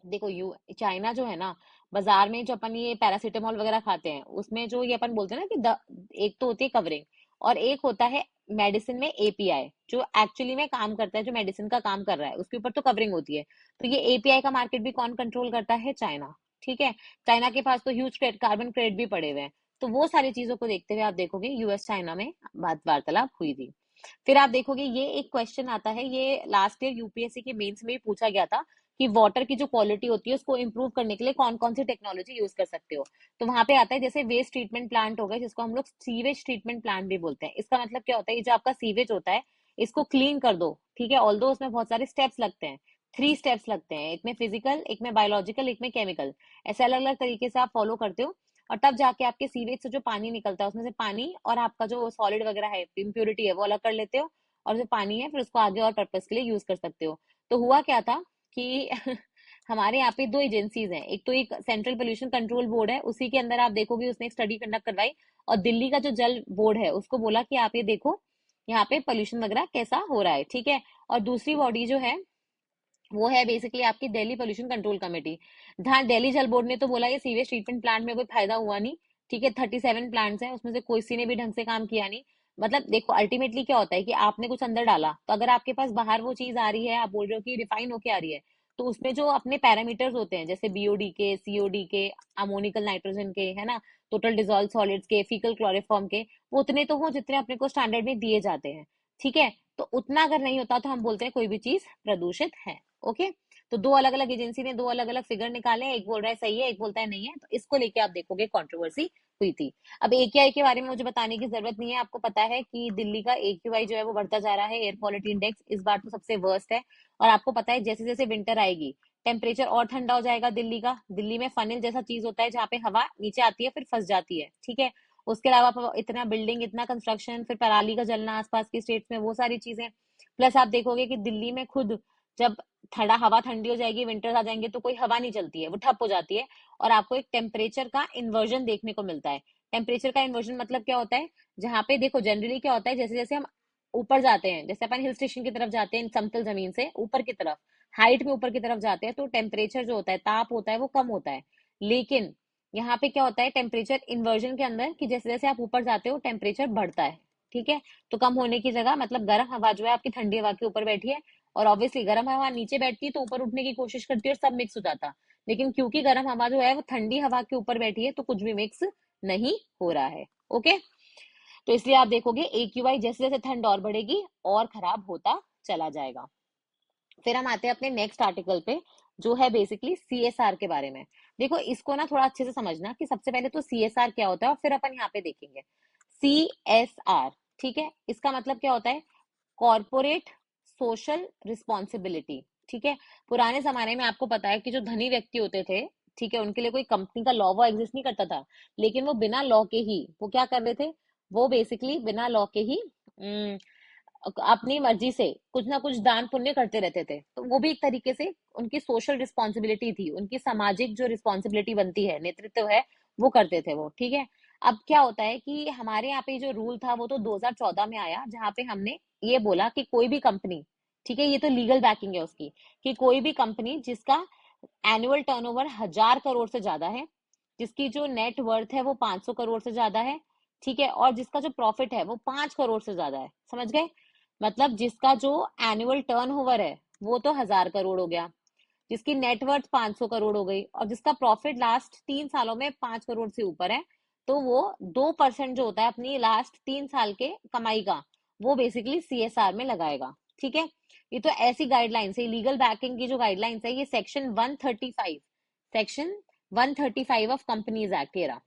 देखो यू चाइना जो है ना, बाजार में जो अपन ये पैरासीटामोल वगैरह खाते हैं, उसमें जो ये अपन बोलते हैं ना कि एक तो होती है कवरिंग, और एक होता है मेडिसिन में एपीआई, जो एक्चुअली में काम करता है, जो मेडिसिन का काम कर रहा है उसके ऊपर तो कवरिंग होती है। तो ये एपीआई का मार्केट भी कौन कंट्रोल करता है? चाइना, ठीक है। चाइना के पास तो ह्यूज कार्बन क्रेडिट भी पड़े हुए हैं। तो वो सारी चीजों को देखते हुए आप देखोगे यूएस चाइना में बात वार्तालाप हुई थी। फिर आप देखोगे ये एक क्वेश्चन आता है, ये लास्ट ईयर यूपीएससी के मेंस में भी पूछा गया था कि वाटर की जो क्वालिटी होती है उसको इम्प्रूव करने के लिए कौन कौन सी टेक्नोलॉजी यूज कर सकते हो। तो वहां पे आता है जैसे वेस्ट ट्रीटमेंट प्लांट हो गए, जिसको हम लोग सीवेज ट्रीटमेंट प्लांट भी बोलते हैं। इसका मतलब क्या होता है, ये जो आपका सीवेज होता है इसको क्लीन कर दो, ठीक है। ऑल्दो उसमें बहुत सारे स्टेप्स लगते हैं, 3 स्टेप्स लगते हैं, एक में फिजिकल, एक में बायोलॉजिकल, एक में केमिकल, ऐसे अलग अलग तरीके से आप फॉलो करते हो। और तब जाके आपके सीवेज से जो पानी निकलता है उसमें से पानी और आपका जो सॉलिड वगैरह है, इम्प्योरिटी है, वो अलग कर लेते हो, और जो पानी है फिर उसको आगे और पर्पस के लिए यूज कर सकते हो। तो हुआ क्या था कि हमारे यहाँ पे दो एजेंसीज हैं, एक तो एक सेंट्रल पोल्यूशन कंट्रोल बोर्ड है, उसी के अंदर आप देखोगे उसने एक स्टडी कंडक्ट करवाई, और दिल्ली का जो जल बोर्ड है उसको बोला कि आप ये देखो यहाँ पे पोल्यूशन वगैरह कैसा हो रहा है, ठीक है। और दूसरी बॉडी जो है वो है बेसिकली आपकी दिल्ली पोल्यूशन कंट्रोल कमेटी। जहाँ दिल्ली जल बोर्ड ने तो बोला ये सीवेज ट्रीटमेंट प्लांट में कोई फायदा हुआ नहीं, ठीक है। 37 प्लांट्स हैं, उसमें से किसी ने भी ढंग से काम किया नहीं। मतलब देखो अल्टीमेटली क्या होता है कि आपने कुछ अंदर डाला, तो अगर आपके पास बाहर वो चीज आ रही है, आप बोल रहे हो कि रिफाइन होके आ रही है, तो उसमें जो अपने पैरामीटर्स होते हैं जैसे बीओडी के, सीओडी के, अमोनिकल नाइट्रोजन के, है ना, टोटल डिजोल्व सॉलिड्स के, फीकल क्लोरोफॉर्म के, वो उतने तो हो जितने अपने को स्टैंडर्ड में दिए जाते हैं, ठीक है। तो उतना अगर नहीं होता तो हम बोलते हैं कोई भी चीज प्रदूषित है। ओके, तो दो अलग अलग एजेंसी ने दो अलग अलग फिगर निकाले हैं, एक बोल रहा है सही है, एक बोलता है नहीं है, तो इसको लेके आप देखोगे कंट्रोवर्सी हुई थी। अब AQI के बारे में मुझे बताने की जरूरत नहीं है, आपको पता है कि दिल्ली का AQI जो है वो बढ़ता जा रहा है, एयर क्वालिटी इंडेक्स इस बार तो सबसे वर्स्ट है। और आपको पता है जैसे जैसे विंटर आएगी टेम्परेचर और ठंडा हो जाएगा दिल्ली का। दिल्ली में फनल जैसा चीज होता है जहाँ पे हवा नीचे आती है फिर फंस जाती है, ठीक है। उसके अलावा इतना बिल्डिंग, इतना कंस्ट्रक्शन, फिर पराली का जलना आसपास की स्टेट्स में, वो सारी चीजें। प्लस आप देखोगे कि दिल्ली में खुद जब ठंडा हवा ठंडी हो जाएगी, विंटर्स आ जाएंगे, तो कोई हवा नहीं चलती है, वो ठप हो जाती है। और आपको एक टेम्परेचर का इन्वर्जन देखने को मिलता है। टेम्परेचर का इन्वर्जन मतलब क्या होता है, जहाँ पे देखो जनरली क्या होता है, जैसे जैसे हम ऊपर जाते हैं, जैसे अपन हिल स्टेशन की तरफ जाते हैं समतल जमीन से ऊपर की तरफ, हाइट में ऊपर की तरफ जाते हैं, तो टेम्परेचर जो होता है, ताप होता है, वो कम होता है। लेकिन यहाँ पे क्या होता है टेम्परेचर इन्वर्जन के अंदर, कि जैसे जैसे आप ऊपर जाते हो टेम्परेचर बढ़ता है, ठीक है। तो कम होने की जगह मतलब गर्म हवा जो है आपकी ठंडी हवा के ऊपर बैठी है, और ऑब्वियसली गर्म हवा नीचे बैठती है तो ऊपर उठने की कोशिश करती है और सब मिक्स हो जाता। लेकिन क्योंकि गर्म हवा जो है वो ठंडी हवा के ऊपर बैठी है, तो कुछ भी मिक्स नहीं हो रहा है। ओके, तो इसलिए आप देखोगे AQI जैसे जैसे ठंड और बढ़ेगी और खराब होता चला जाएगा। फिर हम आते हैं अपने नेक्स्ट आर्टिकल पे, जो है बेसिकली CSR के बारे में। देखो इसको ना थोड़ा अच्छे से समझना कि सबसे पहले तो CSR क्या होता है और फिर अपन यहाँ पे देखेंगे CSR, ठीक है। इसका मतलब क्या होता है, कॉर्पोरेट सोशल रिस्पॉन्सिबिलिटी, ठीक है। पुराने जमाने में आपको पता है कि जो धनी व्यक्ति होते थे, ठीक है, उनके लिए कोई कंपनी का लॉ वो एग्जिस्ट नहीं करता था, लेकिन वो बिना लॉ के ही वो क्या कर रहे थे, वो बेसिकली बिना लॉ के ही अपनी मर्जी से कुछ ना कुछ दान पुण्य करते रहते थे। तो वो भी एक तरीके से उनकी सोशल रिस्पॉन्सिबिलिटी थी, उनकी सामाजिक जो रिस्पॉन्सिबिलिटी बनती है, नेतृत्व है, वो करते थे वो, ठीक है। अब क्या होता है कि हमारे यहाँ पे जो रूल था वो तो 2014 में आया, जहाँ पे हमने ये बोला कि कोई भी कंपनी, ठीक है, ये तो लीगल बैकिंग है उसकी, कि कोई भी कंपनी जिसका एनुअल टर्नओवर 1,000 करोड़ से ज्यादा है, जिसकी जो नेट वर्थ है वो 500 करोड़ से ज्यादा है, ठीक है, और जिसका जो प्रॉफिट है वो 5 करोड़ से ज्यादा है, समझ गए। मतलब जिसका जो एनुअल टर्नओवर है वो तो 1,000 करोड़ हो गया, जिसकी नेटवर्थ 500 करोड़ हो गई, और जिसका प्रॉफिट लास्ट 3 सालों में 5 करोड़ से ऊपर है, तो वो 2% जो होता है अपनी लास्ट 3 साल के कमाई का, वो बेसिकली CSR में लगाएगा, ठीक है। ये तो ऐसी गाइडलाइंस है, लीगल बैकिंग की जो गाइडलाइंस है, ये सेक्शन 135 ऑफ कंपनीज एक्ट ये रहा।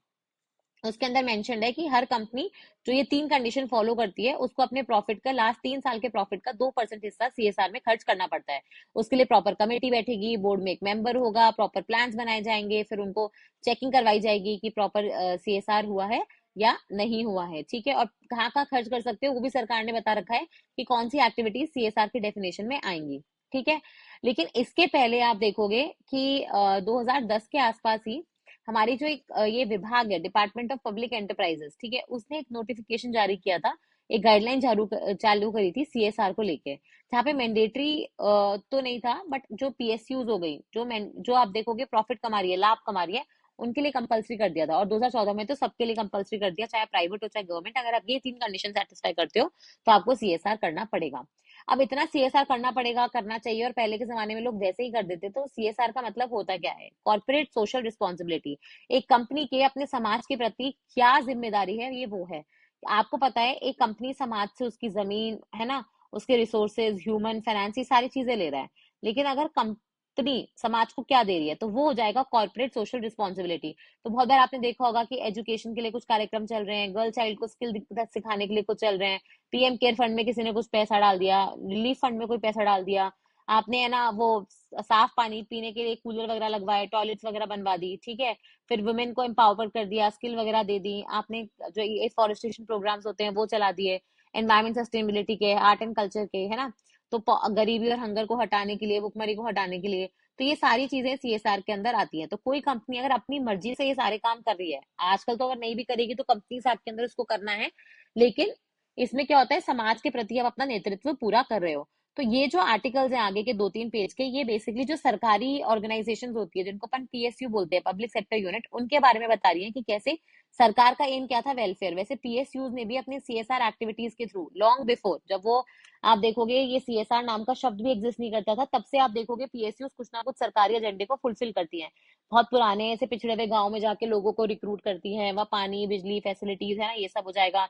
उसके अंदर मेंशन्ड है कि हर कंपनी जो ये 3 कंडीशन फॉलो करती है, उसको अपने प्रॉफिट का लास्ट 3 साल के प्रॉफिट का 2% हिस्सा CSR में खर्च करना पड़ता है। उसके लिए प्रॉपर कमेटी बैठेगी, बोर्ड में एक मेंबर होगा, प्रॉपर प्लान्स बनाए जाएंगे, फिर उनको चेकिंग करवाई जाएगी कि प्रॉपर CSR हुआ है या नहीं हुआ है, ठीक है। और कहाँ कहाँ खर्च कर सकते हो वो भी सरकार ने बता रखा है कि कौन सी एक्टिविटीज CSR की डेफिनेशन में आएंगी, ठीक है। लेकिन इसके पहले आप देखोगे कि 2010 के आसपास ही हमारी जो एक ये विभाग है, डिपार्टमेंट ऑफ पब्लिक एंटरप्राइजेस, ठीक है, उसने एक नोटिफिकेशन जारी किया था, एक गाइडलाइन चालू करी थी CSR को लेके, जहाँ पे मैंडेटरी तो नहीं था, बट जो PSUs हो गई, जो आप देखोगे प्रॉफिट कमा रही है, लाभ कमा रही है, उनके लिए कंपलसरी कर दिया था। और 2014 में तो सबके लिए कंपलसरी कर दिया, चाहे प्राइवेट हो चाहे गवर्नमेंट, अगर आप ये 3 कंडीशन सेटिस्फाई करते हो तो आपको CSR करना पड़ेगा। अब इतना CSR करना पड़ेगा, करना चाहिए, और पहले के जमाने में लोग वैसे ही कर देते, तो CSR का मतलब होता क्या है, कॉर्पोरेट सोशल रिस्पॉन्सिबिलिटी। एक कंपनी के अपने समाज के प्रति क्या जिम्मेदारी है, ये वो है। आपको पता है एक कंपनी समाज से उसकी जमीन है ना, उसके रिसोर्सेज, ह्यूमन फाइनेंस, ये सारी चीजें ले रहा है, लेकिन अगर कंपनी समाज को क्या दे रही है, तो वो हो जाएगा कॉर्पोरेट सोशल रिस्पॉन्सिबिलिटी। तो बहुत बार आपने देखा होगा कि एजुकेशन के लिए कुछ कार्यक्रम चल रहे हैं, गर्ल चाइल्ड को स्किल सिखाने के लिए कुछ चल रहे हैं, PM केयर फंड में किसी ने कुछ पैसा डाल दिया, रिलीफ फंड में कोई पैसा डाल दिया, आपने है ना वो साफ पानी पीने के लिए कूलर वगैरह लगवाए, टॉयलेट्स वगैरह बनवा दी, ठीक है। फिर वुमेन को एम्पावर कर दिया, स्किल वगैरह दे दी आपने, जो ये फॉरेस्टेशन प्रोग्राम्स होते हैं वो चला दिए, एनवायरमेंट सस्टेनेबिलिटी के, आर्ट एंड कल्चर के, है ना। तो गरीबी और हंगर को हटाने के लिए, भुखमरी को हटाने के लिए, तो ये सारी चीजें सीएसआर के अंदर आती हैं। तो कोई कंपनी अगर अपनी मर्जी से ये सारे काम कर रही है, आजकल तो अगर नहीं भी करेगी तो कंपनी एक्ट के अंदर उसको करना है, लेकिन इसमें क्या होता है, समाज के प्रति आप अपना नेतृत्व पूरा कर रहे हो। तो ये जो आर्टिकल्स हैं आगे के 2-3 पेज के, ये बेसिकली जो सरकारी ऑर्गेनाइजेशंस होती है, जिनको अपन पीएसयू बोलते हैं, पब्लिक सेक्टर यूनिट, उनके बारे में बता रही है कि कैसे सरकार का एम क्या था, वेलफेयर। वैसे पीएसयूज ने भी अपने सीएसआर एक्टिविटीज के थ्रू, लॉन्ग बिफोर, जब वो आप देखोगे ये सीएसआर नाम का शब्द भी एग्जिस्ट नहीं करता था, तब से आप देखोगे पीएसयूज कुछ ना कुछ सरकारी एजेंडे को फुलफिल करती हैं। बहुत पुराने ऐसे पिछड़े हुए गांव में जाके लोगों को रिक्रूट करती हैं, वहाँ पानी, बिजली, फैसिलिटीज है ना, ये सब हो जाएगा।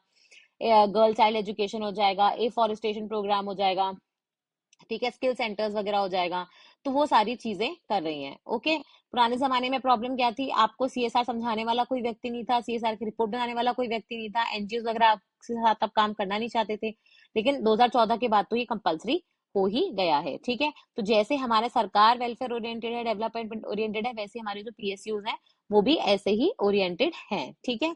गर्ल चाइल्ड एजुकेशन हो जाएगा, एफॉरेस्टेशन प्रोग्राम हो जाएगा, ठीक है, स्किल सेंटर्स वगैरह हो जाएगा। तो वो सारी चीजें कर रही हैं। ओके। पुराने जमाने में प्रॉब्लम क्या थी, आपको सीएसआर समझाने वाला कोई व्यक्ति नहीं था, सीएसआर की रिपोर्ट बनाने वाला कोई व्यक्ति नहीं था, एनजीओ वगैरह आपके साथ अब काम करना नहीं चाहते थे। लेकिन 2014 के बाद तो ये कंपलसरी हो ही गया है। ठीक है, तो जैसे हमारे सरकार वेलफेयर ओरिएंटेड है, डेवलपमेंट ओरिएंटेड है, वैसे हमारे जो पीएसयूज हैं वो भी ऐसे ही ओरिएंटेड हैं। ठीक है।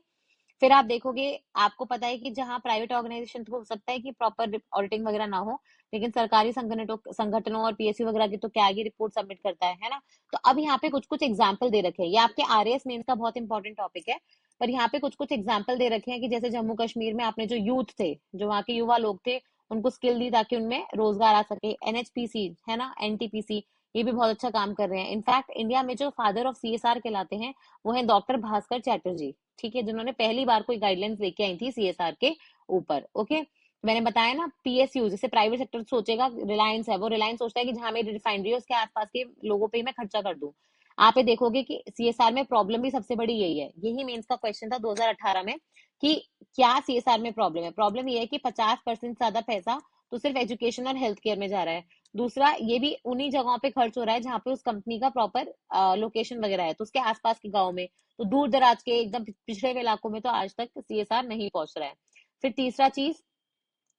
फिर आप देखोगे, आपको पता है कि जहां प्राइवेट ऑर्गेनाइजेशन तो हो सकता है कि प्रॉपर ऑडिटिंग वगैरह ना हो, लेकिन सरकारी संगठनों और पीएसयू वगैरह की तो क्या ये रिपोर्ट सबमिट करता है ना। तो अब यहाँ पे कुछ कुछ एग्जाम्पल दे रखे हैं, ये आपके आरएएस मेंस का बहुत इंपॉर्टेंट टॉपिक है, पर यहाँ पे कुछ कुछ एग्जाम्पल दे रखे हैं कि जैसे जम्मू कश्मीर में आपने जो यूथ थे, जो वहाँ के युवा लोग थे, उनको स्किल दी ताकि उनमें रोजगार आ सके। एनएचपीसी है ना, एनटीपीसी, ये भी बहुत अच्छा काम कर रहे हैं। इनफैक्ट इंडिया में जो फादर ऑफ सीएसआर कहलाते हैं वो है डॉक्टर भास्कर चैटर्जी, ठीक है, जिन्होंने पहली बार कोई गाइडलाइंस लेके आई थी सीएसआर के ऊपर। ओके। मैंने बताया ना, पीएसयू जैसे प्राइवेट सेक्टर सोचेगा, रिलायंस है, वो रिलायंस सोचता है कि जहां मेरी रिफाइनरी है उसके आसपास के लोगों पे ही मैं खर्चा कर दूं। आप ये देखोगे कि सीएसआर में प्रॉब्लम भी सबसे बड़ी यही है। यही मेंस का क्वेश्चन था 2018 में कि क्या सीएसआर में प्रॉब्लम है। प्रॉब्लम ये है कि 50% ज्यादा पैसा तो सिर्फ एजुकेशन और हेल्थ केयर में जा रहा है। दूसरा, ये भी उन्हीं जगहों पे खर्च हो रहा है जहां पे उस कंपनी का प्रॉपर लोकेशन वगैरह है, तो उसके आसपास के गाँव में, तो दूर दराज के एकदम पिछड़े हुए इलाकों में तो आज तक सीएसआर नहीं पहुंच रहा है। फिर तीसरा चीज,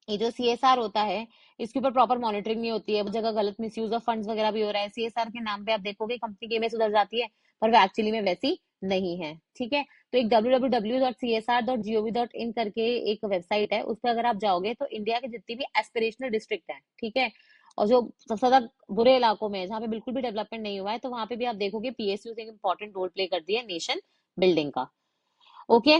ये जो सीएसआर होता है इसके ऊपर प्रॉपर मॉनिटरिंग नहीं होती है, वो जगह गलत मिसयूज ऑफ फंड्स वगैरह भी हो रहा है। सीएसआर के नाम पे आप देखोगे कंपनी की इमेज सुधर जाती है, पर वो एक्चुअली में वैसी नहीं है। ठीक है, तो एक www.csr.gov.in करके एक वेबसाइट है, उस पर अगर आप जाओगे तो इंडिया के जितनी भी एस्पिरेशनल डिस्ट्रिक्ट हैं, ठीक है, और जो सबसे ज्यादा बुरे इलाकों में है, जहाँ पे बिल्कुल भी डेवलपमेंट नहीं हुआ है, तो वहां पे भी आप देखोगे पीएसयू एक इंपॉर्टेंट रोल प्ले करती है नेशन बिल्डिंग का। ओके।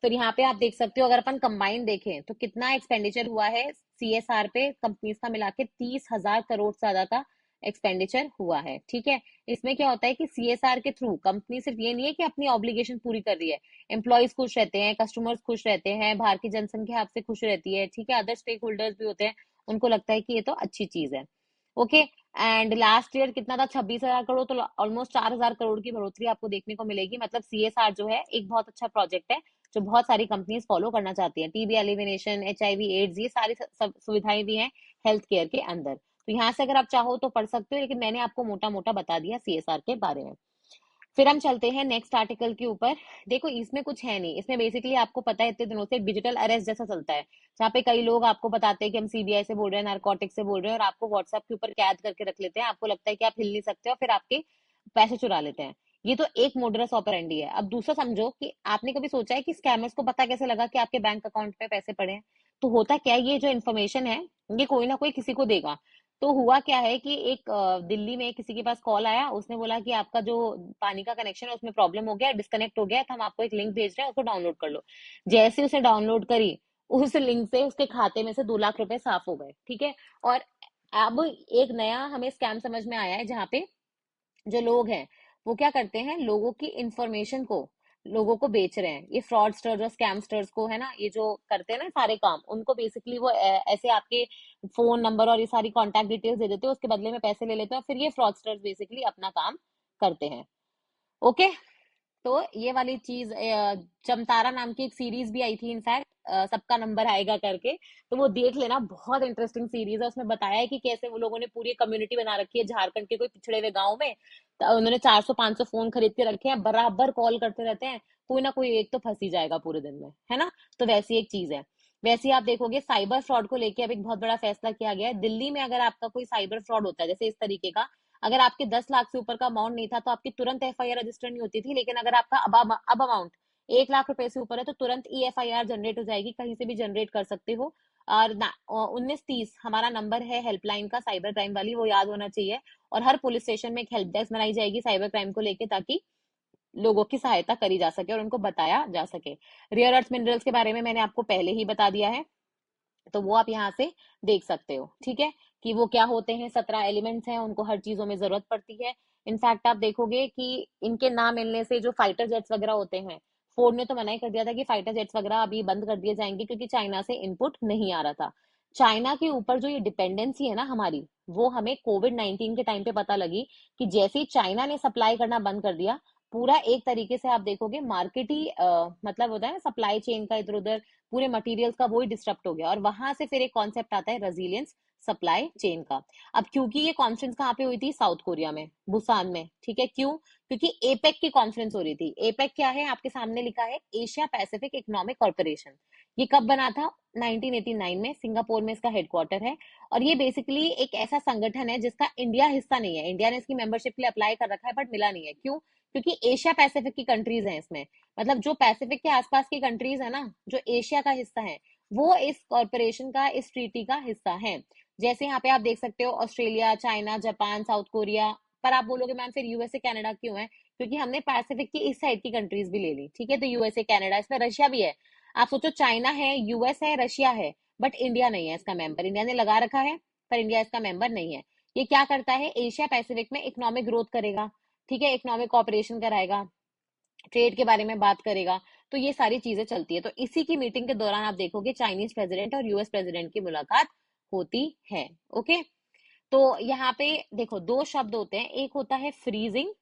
फिर यहाँ पे आप देख सकते हो, अगर अपन कंबाइन देखें तो कितना एक्सपेंडिचर हुआ है सीएसआर पे कंपनीज का मिला के, 30,000 करोड़ से ज्यादा का एक्सपेंडिचर हुआ है। ठीक है, इसमें क्या होता है कि सीएसआर के थ्रू कंपनी सिर्फ ये नहीं है कि अपनी ऑब्लिगेशन पूरी कर रही है, एम्प्लॉयज खुश रहते हैं, कस्टमर्स खुश रहते हैं, बाहर की जनसंख्या आपसे खुश रहती है, ठीक है, अदर स्टेक होल्डर्स भी होते हैं, उनको लगता है कि ये तो अच्छी चीज है। ओके। एंड लास्ट ईयर कितना था, 26,000 करोड़, तो ऑलमोस्ट 4,000 करोड़ की बढ़ोतरी आपको देखने को मिलेगी। मतलब सीएसआर जो है एक बहुत अच्छा प्रोजेक्ट है, जो बहुत सारी कंपनीज फॉलो करना चाहती हैं। टीबी एलिमिनेशन, एचआईवी एड्स, ये सारी सब सुविधाएं भी हैं हेल्थ केयर के अंदर। तो यहाँ से अगर आप चाहो तो पढ़ सकते हो, लेकिन मैंने आपको मोटा मोटा बता दिया सीएसआर के बारे में। फिर हम चलते हैं नेक्स्ट आर्टिकल के ऊपर। देखो इसमें कुछ है नहीं, इसमें बेसिकली आपको पता है इतने दिनों से डिजिटल अरेस्ट जैसा चलता है, जहाँ पे कई लोग आपको बताते हैं कि हम सीबीआई से बोल रहे हैं, नारकोटिक से बोल रहे हैं, और आपको व्हाट्सएप के ऊपर कैद करके रख लेते हैं, आपको लगता है कि आप हिल नहीं सकते, और फिर आपके पैसे चुरा लेते हैं। ये तो एक मोडरस ऑपरेंडी है। अब दूसरा समझो कि आपने कभी सोचा है कि स्कैमर्स को पता कैसे लगा कि आपके बैंक अकाउंट में पैसे पड़े हैं। तो होता क्या है, ये जो इन्फॉर्मेशन है ये कोई ना कोई किसी को देगा। तो हुआ क्या है कि एक दिल्ली में किसी के पास कॉल आया, उसने बोला कि आपका जो पानी का कनेक्शन है उसमें प्रॉब्लम हो गया, डिस्कनेक्ट हो गया है, तो हम आपको एक लिंक भेज रहे हैं, उसको डाउनलोड कर लो। जैसे उसे डाउनलोड करी, उस लिंक से उसके खाते में से 2 लाख रुपए साफ हो गए। ठीक है, और अब एक नया हमें स्कैम समझ में आया है, जहाँ पे जो लोग हैं वो क्या करते हैं, लोगों की इंफॉर्मेशन को लोगों को बेच रहे हैं। ये फ्रॉडस्टर्स और स्कैमस्टर्स को, है ना, ये जो करते हैं ना सारे काम, उनको बेसिकली वो ऐसे आपके फोन नंबर और ये सारी कॉन्टैक्ट डिटेल्स दे देते हैं, उसके बदले में पैसे ले लेते हैं, और फिर ये फ्रॉडस्टर्स बेसिकली अपना काम करते हैं। ओके। तो ये वाली चीज, जमतारा नाम की एक सीरीज भी आई थी इनफैक्ट, सबका नंबर आएगा करके, तो वो देख लेना, बहुत इंटरेस्टिंग सीरीज है। उसमें बताया है कि कैसे वो लोगों ने पूरी कम्युनिटी बना रखी है झारखंड के कोई पिछड़े हुए गांव में, तो उन्होंने 400-500 फोन खरीद के रखे हैं, बराबर कॉल करते रहते हैं, कोई ना कोई एक तो फंस ही जाएगा पूरे दिन में, है ना। तो वैसी एक चीज है। वैसे ही आप देखोगे साइबर फ्रॉड को लेके अब एक बहुत बड़ा फैसला किया गया है दिल्ली में। अगर आपका कोई साइबर फ्रॉड होता है जैसे इस तरीके का, अगर आपके 10 लाख से ऊपर का अमाउंट नहीं था तो आपकी तुरंत एफआईआर रजिस्टर नहीं होती थी, लेकिन अगर आपका अब अमाउंट 1 लाख रुपए से ऊपर है तो तुरंत ई एफआईआर जनरेट हो जाएगी, कहीं से भी जनरेट कर सकते हो। और 1930 हमारा नंबर है हेल्पलाइन का, साइबर क्राइम वाली, वो याद होना चाहिए। और हर पुलिस स्टेशन में एक हेल्प डेस्क बनाई जाएगी साइबर क्राइम को लेके, ताकि लोगों की सहायता करी जा सके और उनको बताया जा सके। रेयर अर्थ मिनरल्स के बारे में मैंने आपको पहले ही बता दिया है, तो वो आप यहाँ से देख सकते हो, ठीक है, कि वो क्या होते हैं। 17 एलिमेंट्स हैं, उनको हर चीजों में जरूरत पड़ती है। इनफैक्ट आप देखोगे कि इनके ना मिलने से जो फाइटर जेट्स वगैरह होते हैं, फोर्ड ने तो मना ही कर दिया था कि फाइटर जेट्स वगैरह अभी बंद कर दिए जाएंगे, क्योंकि चाइना से इनपुट नहीं आ रहा था। चाइना के ऊपर जो ये डिपेंडेंसी है ना हमारी, वो हमें कोविड-19 के टाइम पे पता लगी, कि जैसे ही चाइना ने सप्लाई करना बंद कर दिया, पूरा एक तरीके से आप देखोगे मार्केट ही मतलब होता है ना सप्लाई चेन का, इधर उधर पूरे मटेरियल्स का वो ही डिस्टर्ब हो गया। और वहां से फिर एक कॉन्सेप्ट आता है रेजिलियंस सप्लाई चेन का। अब क्योंकि ये कॉन्फ्रेंस कहाँ पे हुई थी, साउथ कोरिया में, बुसान में, ठीक है। क्यों? क्योंकि एपेक की कॉन्फ्रेंस हो रही थी। एपेक क्या है, आपके सामने लिखा है, एशिया पैसिफिक इकोनॉमिक कॉर्पोरेशन। ये कब बना था? 1989 में, सिंगापुर में इसका हेडक्वार्टर है। और ये बेसिकली एक ऐसा संगठन है जिसका इंडिया हिस्सा नहीं है। इंडिया ने इसकी मेंबरशिप के लिए अप्लाई कर रखा है, बट मिला नहीं है। क्यों? क्योंकि एशिया पैसिफिक की कंट्रीज हैं इसमें, मतलब जो पैसिफिक के आसपास की कंट्रीज है ना, जो एशिया का हिस्सा है, वो इस कॉर्पोरेशन का, इस ट्रीटी का हिस्सा है। जैसे यहाँ पे आप देख सकते हो, Australia, China, Japan, south Korea. पर आप बोलोगे मैम फिर यूएसए कनाडा क्यों है? क्योंकि हमने पैसिफिक की इस साइड की कंट्रीज भी ले ली, ठीक है। तो यूएसए कनाडा, इसमें रशिया भी है। आप सोचो, चाइना है, यूएस है, रशिया है, बट इंडिया नहीं है इसका मेंबर। इंडिया ने लगा रखा है, पर इंडिया इसका मेंबर नहीं है। ये क्या करता है, एशिया पैसिफिक में इकोनॉमिक ग्रोथ करेगा, ठीक है, इकोनॉमिक कॉपरेशन कराएगा, ट्रेड के बारे में बात करेगा। तो ये सारी चीजें चलती है। तो इसी की मीटिंग के दौरान आप देखोगे चाइनीज प्रेसिडेंट और यूएस प्रेसिडेंट की मुलाकात होती है। ओके, तो यहाँ पे देखो, दो शब्द होते हैं, एक होता है फ्रीजिंग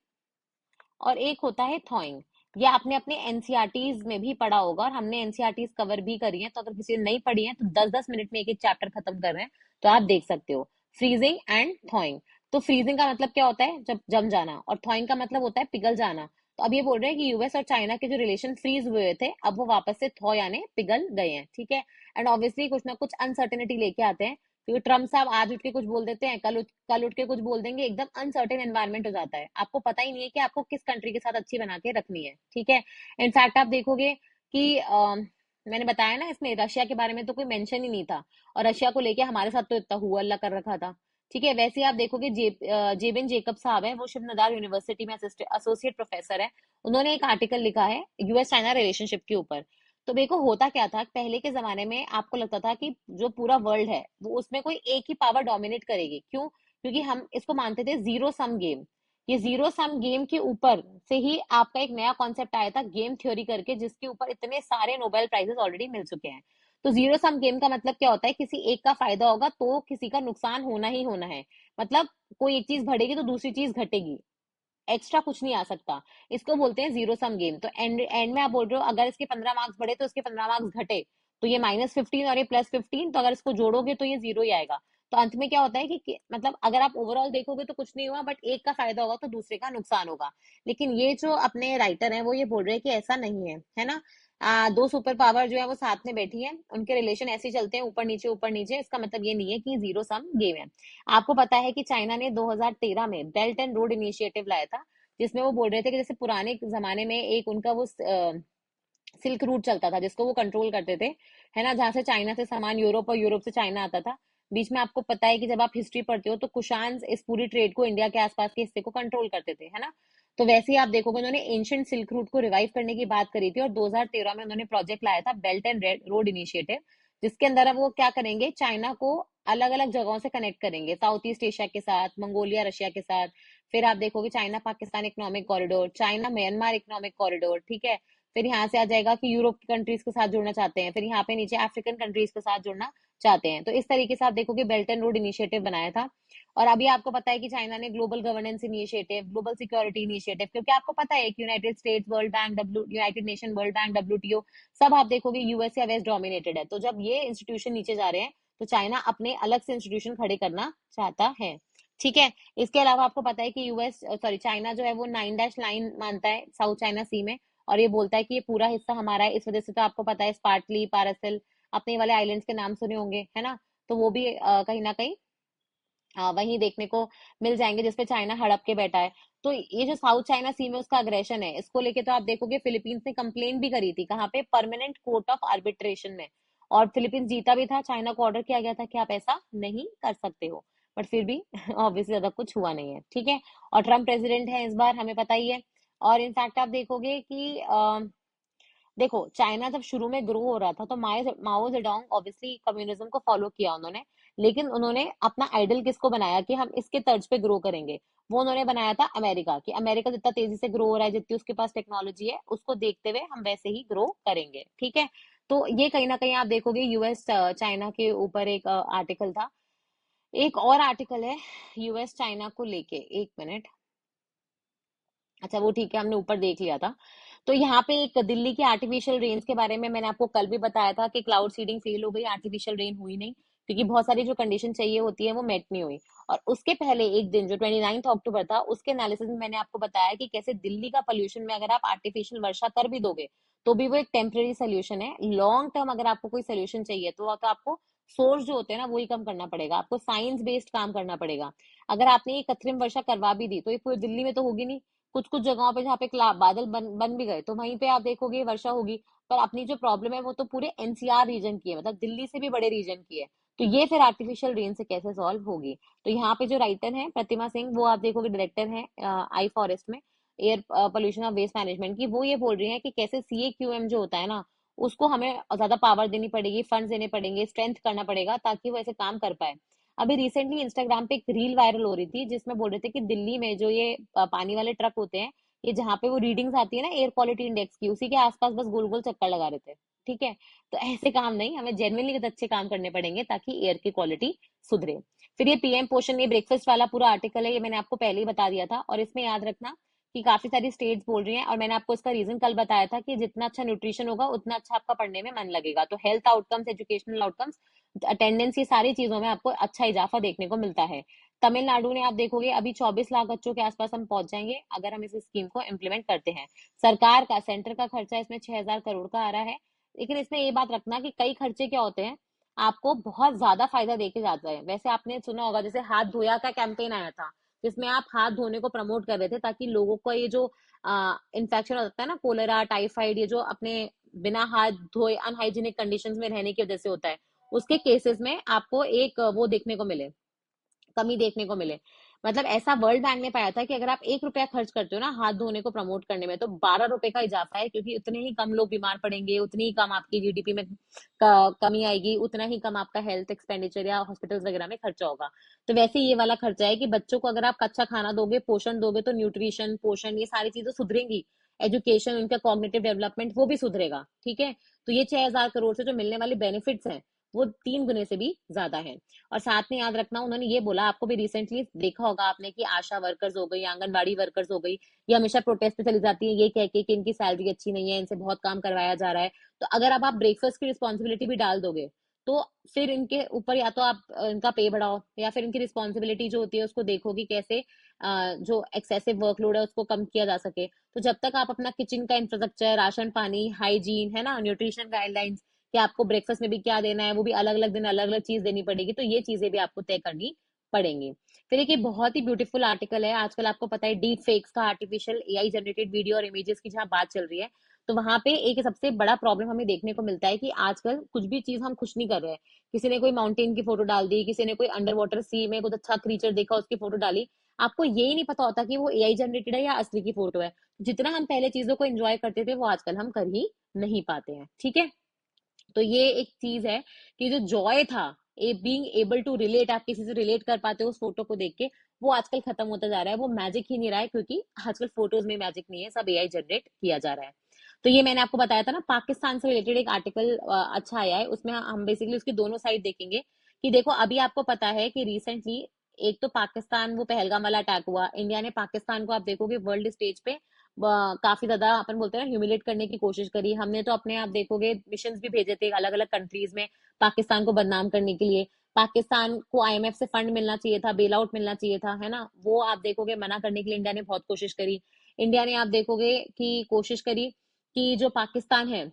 और एक होता है थॉइंग। ये आपने अपने एनसीईआरटीज में भी पढ़ा होगा, और हमने एनसीईआरटीज कवर भी करी है। तो अगर किसी ने नहीं पढ़ी है, तो 10-10 मिनट में एक एक चैप्टर खत्म कर रहे हैं, तो आप देख सकते हो। Freezing and थॉइंग। तो फ्रीजिंग का मतलब क्या होता है, जब जम जाना, और थॉइंग का मतलब होता है पिघल जाना। तो अब ये बोल रहे हैं कि यूएस और चाइना के जो रिलेशन फ्रीज हुए थे, अब वो वापस से थॉ यानी पिघल गए हैं, ठीक है। एंड ऑब्वियसली कुछ ना कुछ अनसर्टेनिटी लेके आते हैं, क्योंकि ट्रम्प साहब आज उठ के कुछ बोल देते हैं, कल उठ के कुछ बोल देंगे, एकदम अनसर्टेन एनवायरनमेंट हो जाता है। आपको पता ही नहीं है कि आपको किस कंट्री के साथ अच्छी बना के रखनी है, ठीक है। इनफैक्ट आप देखोगे कि मैंने बताया ना, इसमें रशिया के बारे में तो कोई मेंशन ही नहीं था, और रशिया को लेके हमारे साथ तो इतना हुआ अल्लाह कर रखा था, ठीक है। वैसे ही आप देखोगे, जेबिन जेकब साहब है, वो शिवनादार यूनिवर्सिटी में एसोसिएट प्रोफेसर है। उन्होंने एक आर्टिकल लिखा है यूएस चाइना रिलेशनशिप के ऊपर। तो देखो होता क्या था, पहले के जमाने में आपको लगता था कि जो पूरा वर्ल्ड है, वो उसमें कोई एक ही पावर डोमिनेट करेगी। क्यों? क्योंकि हम इसको मानते थे जीरो सम गेम। ये जीरो सम गेम के ऊपर से ही आपका एक नया कॉन्सेप्ट आया था, गेम थ्योरी करके, जिसके ऊपर इतने सारे नोबेल प्राइजेस ऑलरेडी मिल चुके हैं। तो जीरो सम गेम का मतलब क्या होता है, किसी एक का फायदा होगा तो किसी का नुकसान होना ही होना है। मतलब कोई एक चीज बढ़ेगी तो दूसरी चीज घटेगी, एक्स्ट्रा कुछ नहीं आ सकता। इसको बोलते हैं जीरो सम गेम। तो एंड एंड में आप बोल रहे हो, अगर इसके 15 मार्क्स बढ़े तो इसके 15 मार्क्स घटे, तो ये -15 और ये +15, तो अगर इसको जोड़ोगे तो ये जीरो ही आएगा। तो अंत में क्या होता है मतलब अगर आप ओवरऑल देखोगे तो कुछ नहीं हुआ, बट एक का फायदा होगा तो दूसरे का नुकसान होगा। लेकिन ये जो अपने राइटर हैं, वो ये बोल रहे हैं कि ऐसा नहीं है ना। दो सुपर पावर जो है वो साथ में बैठी है, उनके रिलेशन ऐसे ही चलते हैं, ऊपर नीचे ऊपर नीचे। इसका मतलब ये नहीं है कि जीरो सम गेम है। आपको पता है कि चाइना ने 2013 में बेल्ट एंड रोड इनिशिएटिव लाया था, जिसमें वो बोल रहे थे कि जैसे पुराने जमाने में एक उनका वो सिल्क रूट चलता था, जिसको वो कंट्रोल करते थे, है ना, जहां से चाइना से सामान यूरोप और यूरोप से चाइना आता था। बीच में आपको पता है कि जब आप हिस्ट्री पढ़ते हो, तो कुशान इस पूरी ट्रेड को, इंडिया के आसपास के हिस्से को कंट्रोल करते थे, है ना। तो वैसे ही आप देखोगे, उन्होंने एंशियंट सिल्क रूट को रिवाइव करने की बात करी थी, और 2013 में उन्होंने प्रोजेक्ट लाया था, बेल्ट एंड रोड इनिशिएटिव, जिसके अंदर अब वो क्या करेंगे, चाइना को अलग अलग जगहों से कनेक्ट करेंगे, साउथ ईस्ट एशिया के साथ, मंगोलिया, रशिया के साथ। फिर आप देखोगे China Pakistan economic corridor, China Myanmar economic corridor, ठीक है। फिर यहाँ से आ जाएगा कि यूरोप की कंट्रीज के साथ जुड़ना चाहते हैं, फिर यहाँ पे नीचे अफ्रीकन कंट्रीज के साथ जुड़ना चाहते हैं। तो इस तरीके से आप देखोगे बेल्ट एंड रोड इनिशिएटिव बनाया था। और अभी आपको पता है कि चाइना ने global governance initiative, global security initiative, क्योंकि आपको पता है कि United states, world bank, United nation, world bank, WTO, सब आप देखोगे यूएस या वेस्ट डोमिनेटेड है। तो जब ये इंस्टीट्यूशन नीचे जा रहे हैं, तो चाइना अपने अलग से इंस्टीट्यूशन खड़े करना चाहता है, ठीक है। इसके अलावा आपको पता है कि चाइना जो है वो 9 डैश लाइन मानता है साउथ चाइना सी में, और ये बोलता है कि ये पूरा हिस्सा हमारा है। इस वजह से तो आपको पता है, स्पार्टली, पारासिल, अपने वाले आइलैंड्स के नाम सुने होंगे, है ना। तो वो भी कहीं ना कहीं वहीं देखने को मिल जाएंगे, जिसपे चाइना हड़प के बैठा है। तो ये जो साउथ चाइना सी में उसका अग्रेशन है, इसको लेके तो आप देखोगे फिलीपींस ने कंप्लेन भी करी थी, कहाँ पे, परमानेंट कोर्ट ऑफ आर्बिट्रेशन में। और फिलीपींस जीता भी था, चाइना को ऑर्डर किया गया था कि आप ऐसा नहीं कर सकते हो, बट फिर भी ऑब्वियसली ज्यादा कुछ हुआ नहीं है, ठीक है। और ट्रम्प प्रेसिडेंट है इस बार, हमें पता ही है। और इनफैक्ट आप देखोगे कि देखो चाइना जब शुरू में ग्रो हो रहा था तो माओ जेडोंग ऑब्वियसली कम्युनिज्म को फॉलो किया उन्होंने, लेकिन उन्होंने अपना आइडल किसको बनाया कि हम इसके तर्ज पे ग्रो करेंगे। वो उन्होंने बनाया था अमेरिका, कि अमेरिका जितना तेजी से ग्रो हो रहा है, जितनी उसके पास टेक्नोलॉजी है, उसको देखते हुए हम वैसे ही ग्रो करेंगे, ठीक है। तो ये कहीं ना कहीं आप देखोगे यूएस चाइना के ऊपर एक आर्टिकल था। एक और आर्टिकल है यूएस चाइना को लेके, एक मिनट। अच्छा वो ठीक है, हमने ऊपर देख लिया था। तो यहाँ पे एक दिल्ली की आर्टिफिशियल रेन्स के बारे में मैंने आपको कल भी बताया था कि क्लाउड सीडिंग फेल हो गई, आर्टिफिशियल रेन हुई नहीं, क्योंकि बहुत सारी जो कंडीशन चाहिए होती है वो मेट नहीं हुई। और उसके पहले एक दिन जो 29 अक्टूबर था, उसके एनालिसिस में मैंने आपको बताया कि कैसे दिल्ली का पोल्यूशन में अगर आप आर्टिफिशियल वर्षा कर भी दोगे तो भी वो एक टेम्पररी सोल्यूशन है। लॉन्ग टर्म अगर आपको कोई सोल्यूशन चाहिए तो आपको सोर्स जो होते हैं ना वही कम करना पड़ेगा, आपको साइंस बेस्ड काम करना पड़ेगा। अगर आपने ये कृत्रिम वर्षा करवा भी दी तो ये पूरी दिल्ली में तो होगी नहीं, कुछ कुछ जगहों पे जहाँ पे बादल बन भी गए तो वहीं पे आप देखोगे वर्षा होगी। पर अपनी जो प्रॉब्लम है वो तो पूरे एनसीआर रीजन की है, मतलब दिल्ली से भी बड़े रीजन की है। तो ये फिर आर्टिफिशियल रेन से कैसे सॉल्व होगी। तो यहाँ पे जो राइटर हैं प्रतिमा सिंह, वो आप देखोगे डायरेक्टर हैं आई फॉरेस्ट में, एयर पोल्यूशन और वेस्ट मैनेजमेंट की, वो ये बोल रही हैं कि कैसे सीएक्यूएम जो होता है ना, उसको हमें ज्यादा पावर देनी पड़ेगी, फंड्स देने पड़ेंगे, स्ट्रेंथ करना पड़ेगा ताकि वो ऐसे काम कर पाए। अभी रिसेंटली इंस्टाग्राम पे एक रील वायरल हो रही थी जिसमें बोल रहे थे कि दिल्ली में जो ये पानी वाले ट्रक होते हैं, ये जहाँ पे वो रीडिंग्स आती है ना एयर क्वालिटी इंडेक्स की, उसी के आसपास बस गोल गोल चक्कर लगा रहे थे, ठीक है। तो ऐसे काम नहीं, हमें जेन्युइनली अच्छे काम करने पड़ेंगे ताकि एयर की क्वालिटी सुधरे। फिर ये पीएम पोषण, ये ब्रेकफास्ट वाला पूरा आर्टिकल है, ये मैंने आपको पहले ही बता दिया था। और इसमें याद रखना कि काफी सारी स्टेट्स बोल रही हैं, और मैंने आपको इसका रीजन कल बताया था कि जितना अच्छा न्यूट्रिशन होगा उतना अच्छा आपका पढ़ने में मन लगेगा। तो health outcomes, educational outcomes, attendance, ये सारी चीजों में आपको अच्छा इजाफा देखने को मिलता है। तमिलनाडु ने आप देखोगे अभी 24 लाख बच्चों के आसपास हम पहुंच जाएंगे अगर हम इस स्कीम को इम्प्लीमेंट करते हैं। सरकार का, सेंटर का खर्चा इसमें 6,000 करोड़ का आ रहा है। लेकिन इसमें ये बात रखना कि कई खर्चे क्या होते हैं, आपको बहुत ज्यादा फायदा देके जाता है। वैसे आपने सुना होगा जैसे हाथ धोया का कैंपेन आया था, जिसमें आप हाथ धोने को प्रमोट कर रहे थे ताकि लोगों को ये जो इन्फेक्शन होता है ना, कोलेरा, टाइफाइड, ये जो अपने बिना हाथ धोए अनहाइजीनिक कंडीशंस में रहने की वजह से होता है, उसके केसेस में आपको एक वो देखने को मिले, कमी देखने को मिले। मतलब ऐसा वर्ल्ड बैंक ने पाया था कि अगर आप 1 रुपया खर्च करते हो ना हाथ धोने को प्रमोट करने में, तो 12 रुपए का इजाफा है, क्योंकि उतने ही कम लोग बीमार पड़ेंगे, उतनी ही कम आपकी जीडीपी में कमी आएगी, उतना ही कम आपका हेल्थ एक्सपेंडिचर या हॉस्पिटल्स वगैरह में खर्चा होगा। तो वैसे ये वाला खर्चा है कि बच्चों को अगर आप अच्छा खाना दोगे, पोषण दोगे, तो न्यूट्रिशन, पोषण, ये सारी चीजें सुधरेंगी। एजुकेशन, उनका कॉग्निटिव डेवलपमेंट वो भी सुधरेगा, ठीक है। तो ये 6,000 करोड़ से जो मिलने वाली बेनिफिट्स हैं वो 3 गुने से भी ज्यादा है। और साथ में याद रखना, उन्होंने ये बोला, आपको भी रिसेंटली देखा होगा आपने, कि आशा वर्कर्स हो गई, आंगनबाड़ी वर्कर्स हो गई, ये हमेशा प्रोटेस्ट पे चली जाती है ये कह के कि इनकी सैलरी अच्छी नहीं है, इनसे बहुत काम करवाया जा रहा है। तो अगर अब आप ब्रेकफास्ट की रिस्पॉन्सिबिलिटी भी डाल दोगे तो फिर इनके ऊपर या तो आप इनका पे बढ़ाओ, या फिर इनकी रिस्पॉन्सिबिलिटी जो होती है उसको देखो कि कैसे जो एक्सेसिव वर्कलोड है उसको कम किया जा सके। तो जब तक आप अपना किचन का इंफ्रास्ट्रक्चर, राशन पानी, हाइजीन, है ना, न्यूट्रिशन गाइडलाइंस, कि आपको ब्रेकफास्ट में भी क्या देना है, वो भी अलग अलग दिन अलग अलग चीज देनी पड़ेगी, तो ये चीजें भी आपको तय करनी पड़ेंगी। फिर एक ये बहुत ही ब्यूटीफुल आर्टिकल है, आजकल आपको पता है डीप फेक्स का, आर्टिफिशियल एआई जनरेटेड वीडियो और इमेजेस की जहाँ बात चल रही है, तो वहां पे एक सबसे बड़ा प्रॉब्लम हमें देखने को मिलता है कि आजकल कुछ भी चीज हम खुश नहीं कर रहे हैं। किसी ने कोई माउंटेन की फोटो डाल दी, किसी ने कोई अंडर वाटर सी में कुछ अच्छा क्रीचर देखा उसकी फोटो डाली, आपको यही नहीं पता होता कि वो एआई जनरेटेड है या असली की फोटो है। जितना हम पहले चीजों को एंजॉय करते थे वो आजकल हम कर ही नहीं पाते हैं, ठीक है। तो ये एक चीज है कि जो जॉय था, a being able to relate, आप किसी से रिलेट कर पाते हो उस फोटो को देख के, वो आजकल खत्म होता जा रहा है। वो मैजिक ही नहीं रहा है, क्योंकि आजकल फोटोज में मैजिक नहीं है, सब एआई जनरेट किया जा रहा है। तो ये मैंने आपको बताया था ना, पाकिस्तान से रिलेटेड एक आर्टिकल अच्छा आया है, उसमें हम बेसिकली उसकी दोनों साइड देखेंगे। कि देखो अभी आपको पता है कि रिसेंटली एक तो पाकिस्तान, वो पहलगाम वाला अटैक हुआ, इंडिया ने पाकिस्तान को आप देखोगे वर्ल्ड स्टेज पे काफी ज्यादा, अपन बोलते हैं ना, ह्यूमिलेट करने की कोशिश करी। हमने तो अपने आप देखोगे मिशन भी भेजे थे अलग अलग कंट्रीज में पाकिस्तान को बदनाम करने के लिए। पाकिस्तान को आईएमएफ से फंड मिलना चाहिए था, बेल आउट मिलना चाहिए था, है ना, वो आप देखोगे मना करने के लिए इंडिया ने बहुत कोशिश करी। इंडिया ने आप देखोगे कि कोशिश करी कि जो पाकिस्तान है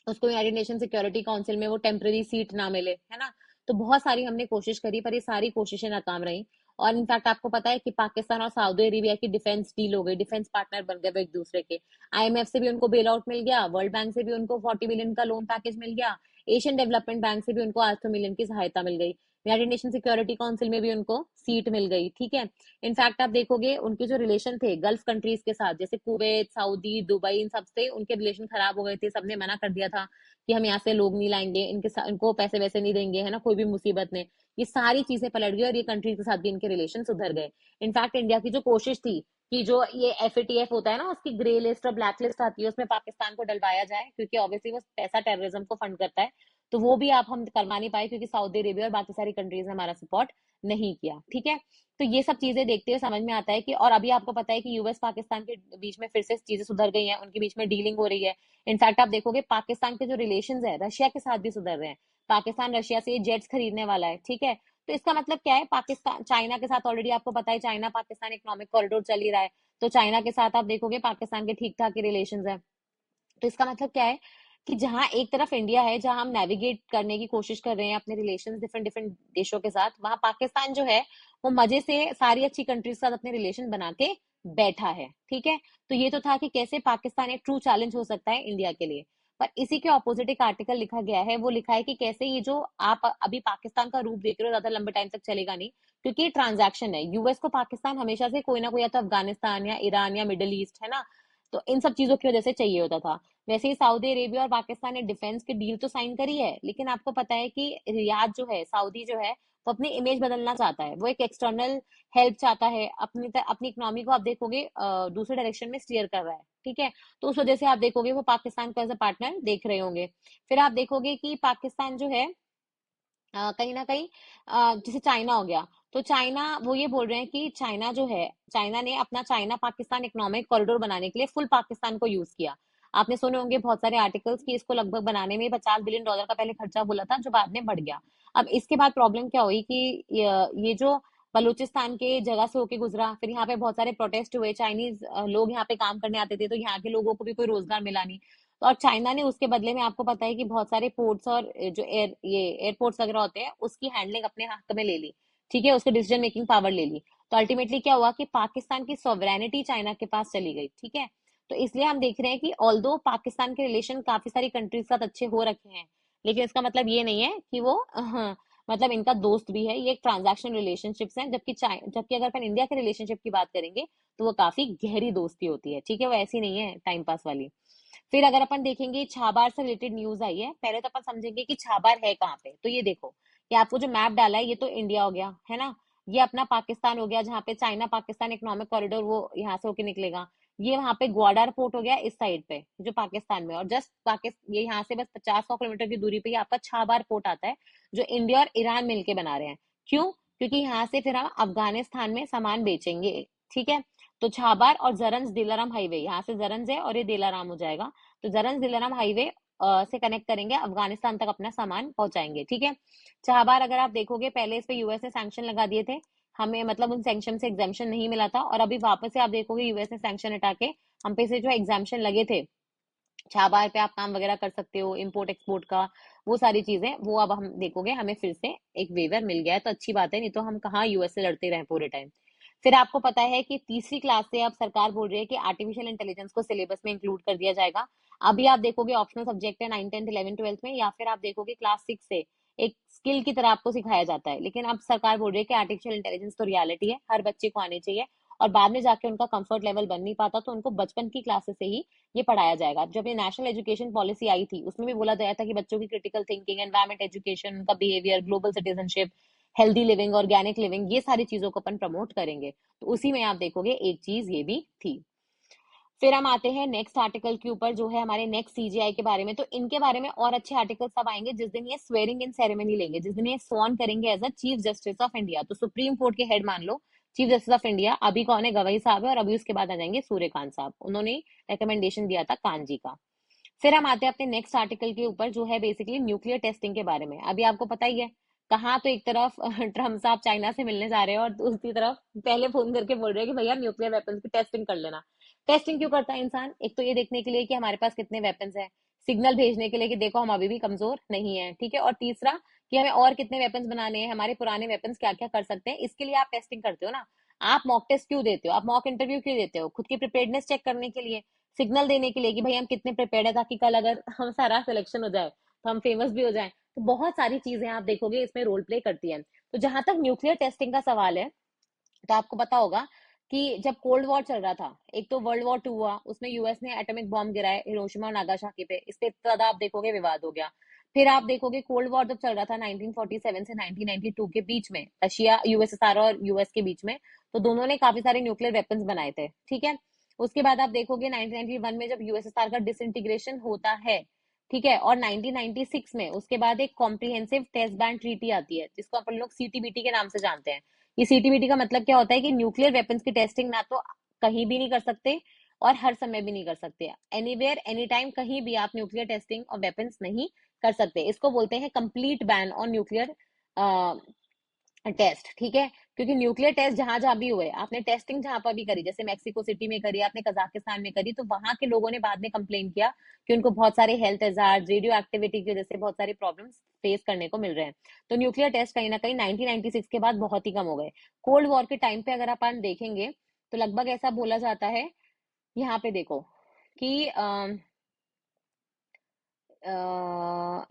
उसको यूनाइटेड नेशन सिक्योरिटी काउंसिल में वो टेम्पररी सीट ना मिले, है ना। तो बहुत सारी हमने कोशिश करी, पर ये सारी कोशिशें नाकाम रही। और इनफैक्ट आपको पता है कि पाकिस्तान और सऊदी अरेबिया की डिफेंस डील हो गई, डिफेंस पार्टनर बन गए वो एक दूसरे के। आईएमएफ से भी उनको बेल आउट मिल गया, वर्ल्ड बैंक से भी उनको 40 बिलियन का लोन पैकेज मिल गया, एशियन डेवलपमेंट बैंक से भी उनको 800 मिलियन की सहायता मिल गई, यूनाइटेड नेशन सिक्योरिटी काउंसिल में भी उनको सीट मिल गई। ठीक है। इनफैक्ट आप देखोगे उनके जो रिलेशन थे गल्फ कंट्रीज के साथ, जैसे कुवैत, सऊदी, दुबई, इन सबसे उनके रिलेशन खराब हो गए थे। सबने मना कर दिया था कि हम यहाँ से लोग नहीं लाएंगे, इनके साथ इनको पैसे वैसे नहीं देंगे, है ना, कोई भी मुसीबत में। ये सारी चीजें पलट गई और ये कंट्रीज के साथ भी इनके रिलेशन सुधर गए। इनफैक्ट इंडिया की जो कोशिश थी कि जो ये एफएटीएफ होता है ना, उसकी ग्रे लिस्ट और ब्लैक लिस्ट आती है, उसमें पाकिस्तान को डलवाया जाए, क्योंकि ऑब्वियसली वो पैसा टेररिज्म को फंड करता है, तो वो भी आप हम करवा नहीं पाए, क्योंकि सऊदी अरेबिया और बाकी सारी कंट्रीज ने हमारा सपोर्ट नहीं किया। ठीक है। तो ये सब चीजें देखते हुए समझ में आता है कि, और अभी आपको पता है कि यूएस पाकिस्तान के बीच में फिर से चीजें सुधर गई हैं, उनके बीच में डीलिंग हो रही है। इनफैक्ट आप देखोगे पाकिस्तान के जो रिलेशंस है रशिया के साथ भी सुधर रहे हैं। पाकिस्तान रशिया से जेट्स खरीदने वाला है। ठीक है। तो इसका मतलब क्या है, पाकिस्तान चाइना के साथ ऑलरेडी आपको पता है चाइना पाकिस्तान इकोनॉमिक कॉरिडोर चल ही रहा है, तो चाइना के साथ आप देखोगे पाकिस्तान के ठीक ठाक रिलेशन है। तो इसका मतलब क्या है कि जहां एक तरफ इंडिया है, जहां हम नेविगेट करने की कोशिश कर रहे हैं अपने रिलेशंस डिफरेंट डिफरेंट देशों के साथ, वहां पाकिस्तान जो है वो मजे से सारी अच्छी कंट्रीज के साथ अपने रिलेशन बना के बैठा है। ठीक है। तो ये तो था कि कैसे पाकिस्तान एक ट्रू चैलेंज हो सकता है इंडिया के लिए। पर इसी के ऑपोजिट एक आर्टिकल लिखा गया है, वो लिखा है कि कैसे ये जो आप अभी पाकिस्तान का रूप देख रहे हो ज्यादा लंबे टाइम तक चलेगा नहीं, क्योंकि ये ट्रांजैक्शन है। यूएस को पाकिस्तान हमेशा से कोई ना कोई, या तो अफगानिस्तान या ईरान या मिडल ईस्ट, है ना, तो इन सब चीजों की वजह से चाहिए होता था। वैसे ही सऊदी अरेबिया और पाकिस्तान ने डिफेंस की डील तो साइन करी है, लेकिन आपको पता है कि रियाद जो है, सऊदी जो है, वो अपनी इमेज बदलना चाहता है, वो एक एक्सटर्नल हेल्प चाहता है, अपनी इकोनॉमी को आप देखोगे दूसरे डायरेक्शन में स्टीयर कर रहा है। ठीक है। तो उस वजह से आप देखोगे वो पाकिस्तान को एज अ पार्टनर देख रहे होंगे। फिर आप देखोगे कि पाकिस्तान जो है कहीं ना कहीं जैसे चाइना हो गया, तो चाइना वो ये बोल रहे हैं कि चाइना जो है, चाइना ने अपना चाइना पाकिस्तान इकोनॉमिक कॉरिडोर बनाने के लिए फुल पाकिस्तान को यूज किया। आपने सुने होंगे बहुत सारे आर्टिकल्स कि इसको लगभग बनाने में $50 बिलियन का पहले खर्चा बोला था, जो बाद में बढ़ गया। अब इसके बाद प्रॉब्लम क्या हुई कि ये जो बलूचिस्तान के जगह से होके गुजरा, फिर यहाँ पे बहुत सारे प्रोटेस्ट हुए, चाइनीज लोग यहाँ पे काम करने आते थे, तो यहाँ के लोगों को भी कोई रोजगार मिला नहीं। तो और चाइना ने उसके बदले में आपको पता है कि बहुत सारे पोर्ट्स और जो एयरपोर्ट्स वगैरह होते हैं उसकी हैंडलिंग अपने हाथ में ले ली। ठीक है। उसकी डिसीजन मेकिंग पावर ले ली। तो अल्टीमेटली क्या हुआ कि पाकिस्तान की सॉवरेनिटी चाइना के पास चली गई। ठीक है। तो इसलिए हम देख रहे हैं कि ऑल्दो पाकिस्तान के रिलेशन काफी सारी कंट्रीज के साथ अच्छे हो रखे हैं, लेकिन इसका मतलब ये नहीं है कि वो मतलब इनका दोस्त भी है। ये एक ट्रांजैक्शन रिलेशनशिप्स हैं, जबकि अगर अपन इंडिया के रिलेशनशिप की बात करेंगे तो वो काफी गहरी दोस्ती होती है। ठीक है। वो ऐसी नहीं है टाइम पास वाली। फिर अगर अपन देखेंगे छाबार से रिलेटेड न्यूज आई है, पहले तो अपन समझेंगे कि छाबार है कहाँ पे। तो ये देखो, ये आपको जो मैप डाला है ये तो इंडिया हो गया, है ना, ये अपना पाकिस्तान हो गया, जहाँ पे चाइना पाकिस्तान इकोनॉमिक कॉरिडोर वो यहाँ से होके निकलेगा। ये वहां पे ग्वाडर पोर्ट हो गया इस साइड पे जो पाकिस्तान में, और जस्ट पाकिस्तान ये यहाँ से बस 50-100 किलोमीटर की दूरी पे ही आपका छाबार पोर्ट आता है, जो इंडिया और ईरान मिलके बना रहे हैं। क्यों? क्योंकि यहाँ से फिर हम अफगानिस्तान में सामान बेचेंगे। ठीक है। तो छाबार और जरंज दिलाराम हाईवे, यहाँ से जरंज है और ये दिलाराम हो जाएगा, तो जरंज दिलाराम हाईवे से कनेक्ट करेंगे, अफगानिस्तान तक अपना सामान पहुंचाएंगे। ठीक है। चार अगर आप देखोगे पहले इस पे यूएस ने सैंक्शन लगा दिए थे, हमें मतलब उन सैंक्शन से एग्जामेशन नहीं मिला था, और अभी वापस से आप देखोगे यूएस ने सैंक्शन हटा के हम पे से जो एग्जामेशन लगे थे, छाबार पे आप काम वगैरह कर सकते हो, इंपोर्ट एक्सपोर्ट का, वो सारी चीजें, वो अब हम देखोगे हमें फिर से एक वेवर मिल गया है, तो अच्छी बात है, नहीं तो हम कहाँ यूएस से लड़ते रहे पूरे टाइम। फिर आपको पता है कि तीसरी क्लास से अब सरकार बोल रही है कि आर्टिफिशियल इंटेलिजेंस को सिलेबस में इंक्लूड कर दिया जाएगा। अभी आप देखोगे ऑप्शनल सब्जेक्ट है 9, 10, 11, 12 में, या फिर आप देखोगे क्लास 6 से एक स्किल की तरह आपको सिखाया जाता है। लेकिन अब सरकार बोल रही है कि आर्टिफिशियल इंटेलिजेंस तो रियलिटी है, हर बच्चे को आनी चाहिए, और बाद में जाके उनका कंफर्ट लेवल बन नहीं पाता, तो उनको बचपन की क्लासेस से ही ये पढ़ाया जाएगा। जब ये नेशनल एजुकेशन पॉलिसी आई थी उसमें भी बोला गया था कि बच्चों की क्रिटिकल थिंकिंग, एनवायरमेंट एजुकेशन, उनका behaviour, global citizenship, healthy living, organic living, ये सारी चीजों को अपन प्रमोट करेंगे। तो उसी में आप देखोगे एक चीज ये भी थी। फिर हम आते हैं नेक्स्ट आर्टिकल के ऊपर, जो है हमारे नेक्स्ट सीजीआई के बारे में। तो इनके बारे में और अच्छे आर्टिकल सब आएंगे जिस दिन ये स्वेरिंग इन सेरेमनी लेंगे, जिस दिन ये स्वॉन करेंगे as a chief justice of India. तो सुप्रीम कोर्ट के हेड मान लो चीफ जस्टिस ऑफ इंडिया अभी कौन है? गवाई साहब है, और अभी उसके बाद आ जाएंगे सूर्यकांत साहब, उन्होंने रिकमेंडेशन दिया था कांजी का। फिर हम आते हैं अपने नेक्स्ट आर्टिकल के ऊपर, जो है बेसिकली न्यूक्लियर टेस्टिंग के बारे में। अभी आपको पता ही है कहाँ, तो एक तरफ ट्रम्प साहब चाइना से मिलने जा रहे हैं और दूसरी तरफ पहले फोन करके बोल रहे हैं कि भैया न्यूक्लियर वेपन्स की टेस्टिंग कर लेना। टेस्टिंग क्यों करता है इंसान? एक तो ये देखने के लिए कि हमारे पास कितने वेपन्स हैं, सिग्नल भेजने के लिए कि देखो हम अभी भी कमजोर नहीं है, ठीक है। और तीसरा कि हमें और कितने वेपन्स बनाने हैं, हमारे पुराने वेपन्स क्या क्या कर सकते हैं, इसके लिए आप टेस्टिंग करते हो ना। आप मॉक टेस्ट क्यों देते हो, आप मॉक इंटरव्यू क्यों देते हो? खुद की प्रिपेयर्डनेस चेक करने के लिए, सिग्नल देने के लिए कि भाई हम कितने प्रिपेयर्ड है, ताकि कल अगर हम सारा सिलेक्शन हो जाए तो हम फेमस भी हो जाए। तो बहुत सारी चीजें आप देखोगे इसमें रोल प्ले करती है। तो जहां तक न्यूक्लियर टेस्टिंग का सवाल है, तो आपको पता होगा कि जब कोल्ड वॉर चल रहा था, एक तो वर्ल्ड वॉर 2 हुआ, उसमें यूएस ने एटॉमिक बॉम्ब गिराए हिरोशिमा और नागासाकी पे, इस पे ज्यादा आप देखोगे विवाद हो गया। फिर आप देखोगे कोल्ड वॉर जब चल रहा था 1947 से 1992 के बीच में, रशिया यूएसएसआर और यूएस के बीच में, तो दोनों ने काफी सारे न्यूक्लियर वेपन्स बनाए थे, ठीक है। उसके बाद आप देखोगे 1991 में जब यूएसएसआर का डिसइंटीग्रेशन होता है, ठीक है, और 1996 में उसके बाद एक कॉम्प्रिहेंसिव टेस्ट बैन ट्रीटी आती है, जिसको अपन लोग सीटीबीटी के नाम से जानते हैं। ये सीटीबीटी का मतलब क्या होता है कि न्यूक्लियर वेपन्स की टेस्टिंग ना तो कहीं भी नहीं कर सकते और हर समय भी नहीं कर सकते, एनीवेयर एनी टाइम कहीं भी आप न्यूक्लियर टेस्टिंग और वेपन्स नहीं कर सकते। इसको बोलते हैं complete ban on nuclear test, ठीक है। क्योंकि न्यूक्लियर टेस्ट जहां जहां भी हुए, आपने टेस्टिंग जहां पर भी करी, जैसे मेक्सिको सिटी में करी, आपने कजाकिस्तान में करी, तो वहां के लोगों ने बाद में कंप्लेन किया कि उनको बहुत सारे हेल्थ हजार्ड, रेडियो एक्टिविटी की वजह से बहुत सारे प्रॉब्लम्स फेस करने को मिल रहे हैं। तो न्यूक्लियर टेस्ट कहीं ना कहीं 1996 के बाद बहुत ही कम हो गए। कोल्ड वॉर के टाइम पे अगर अपन देखेंगे तो लगभग ऐसा बोला जाता है, यहाँ पे देखो कि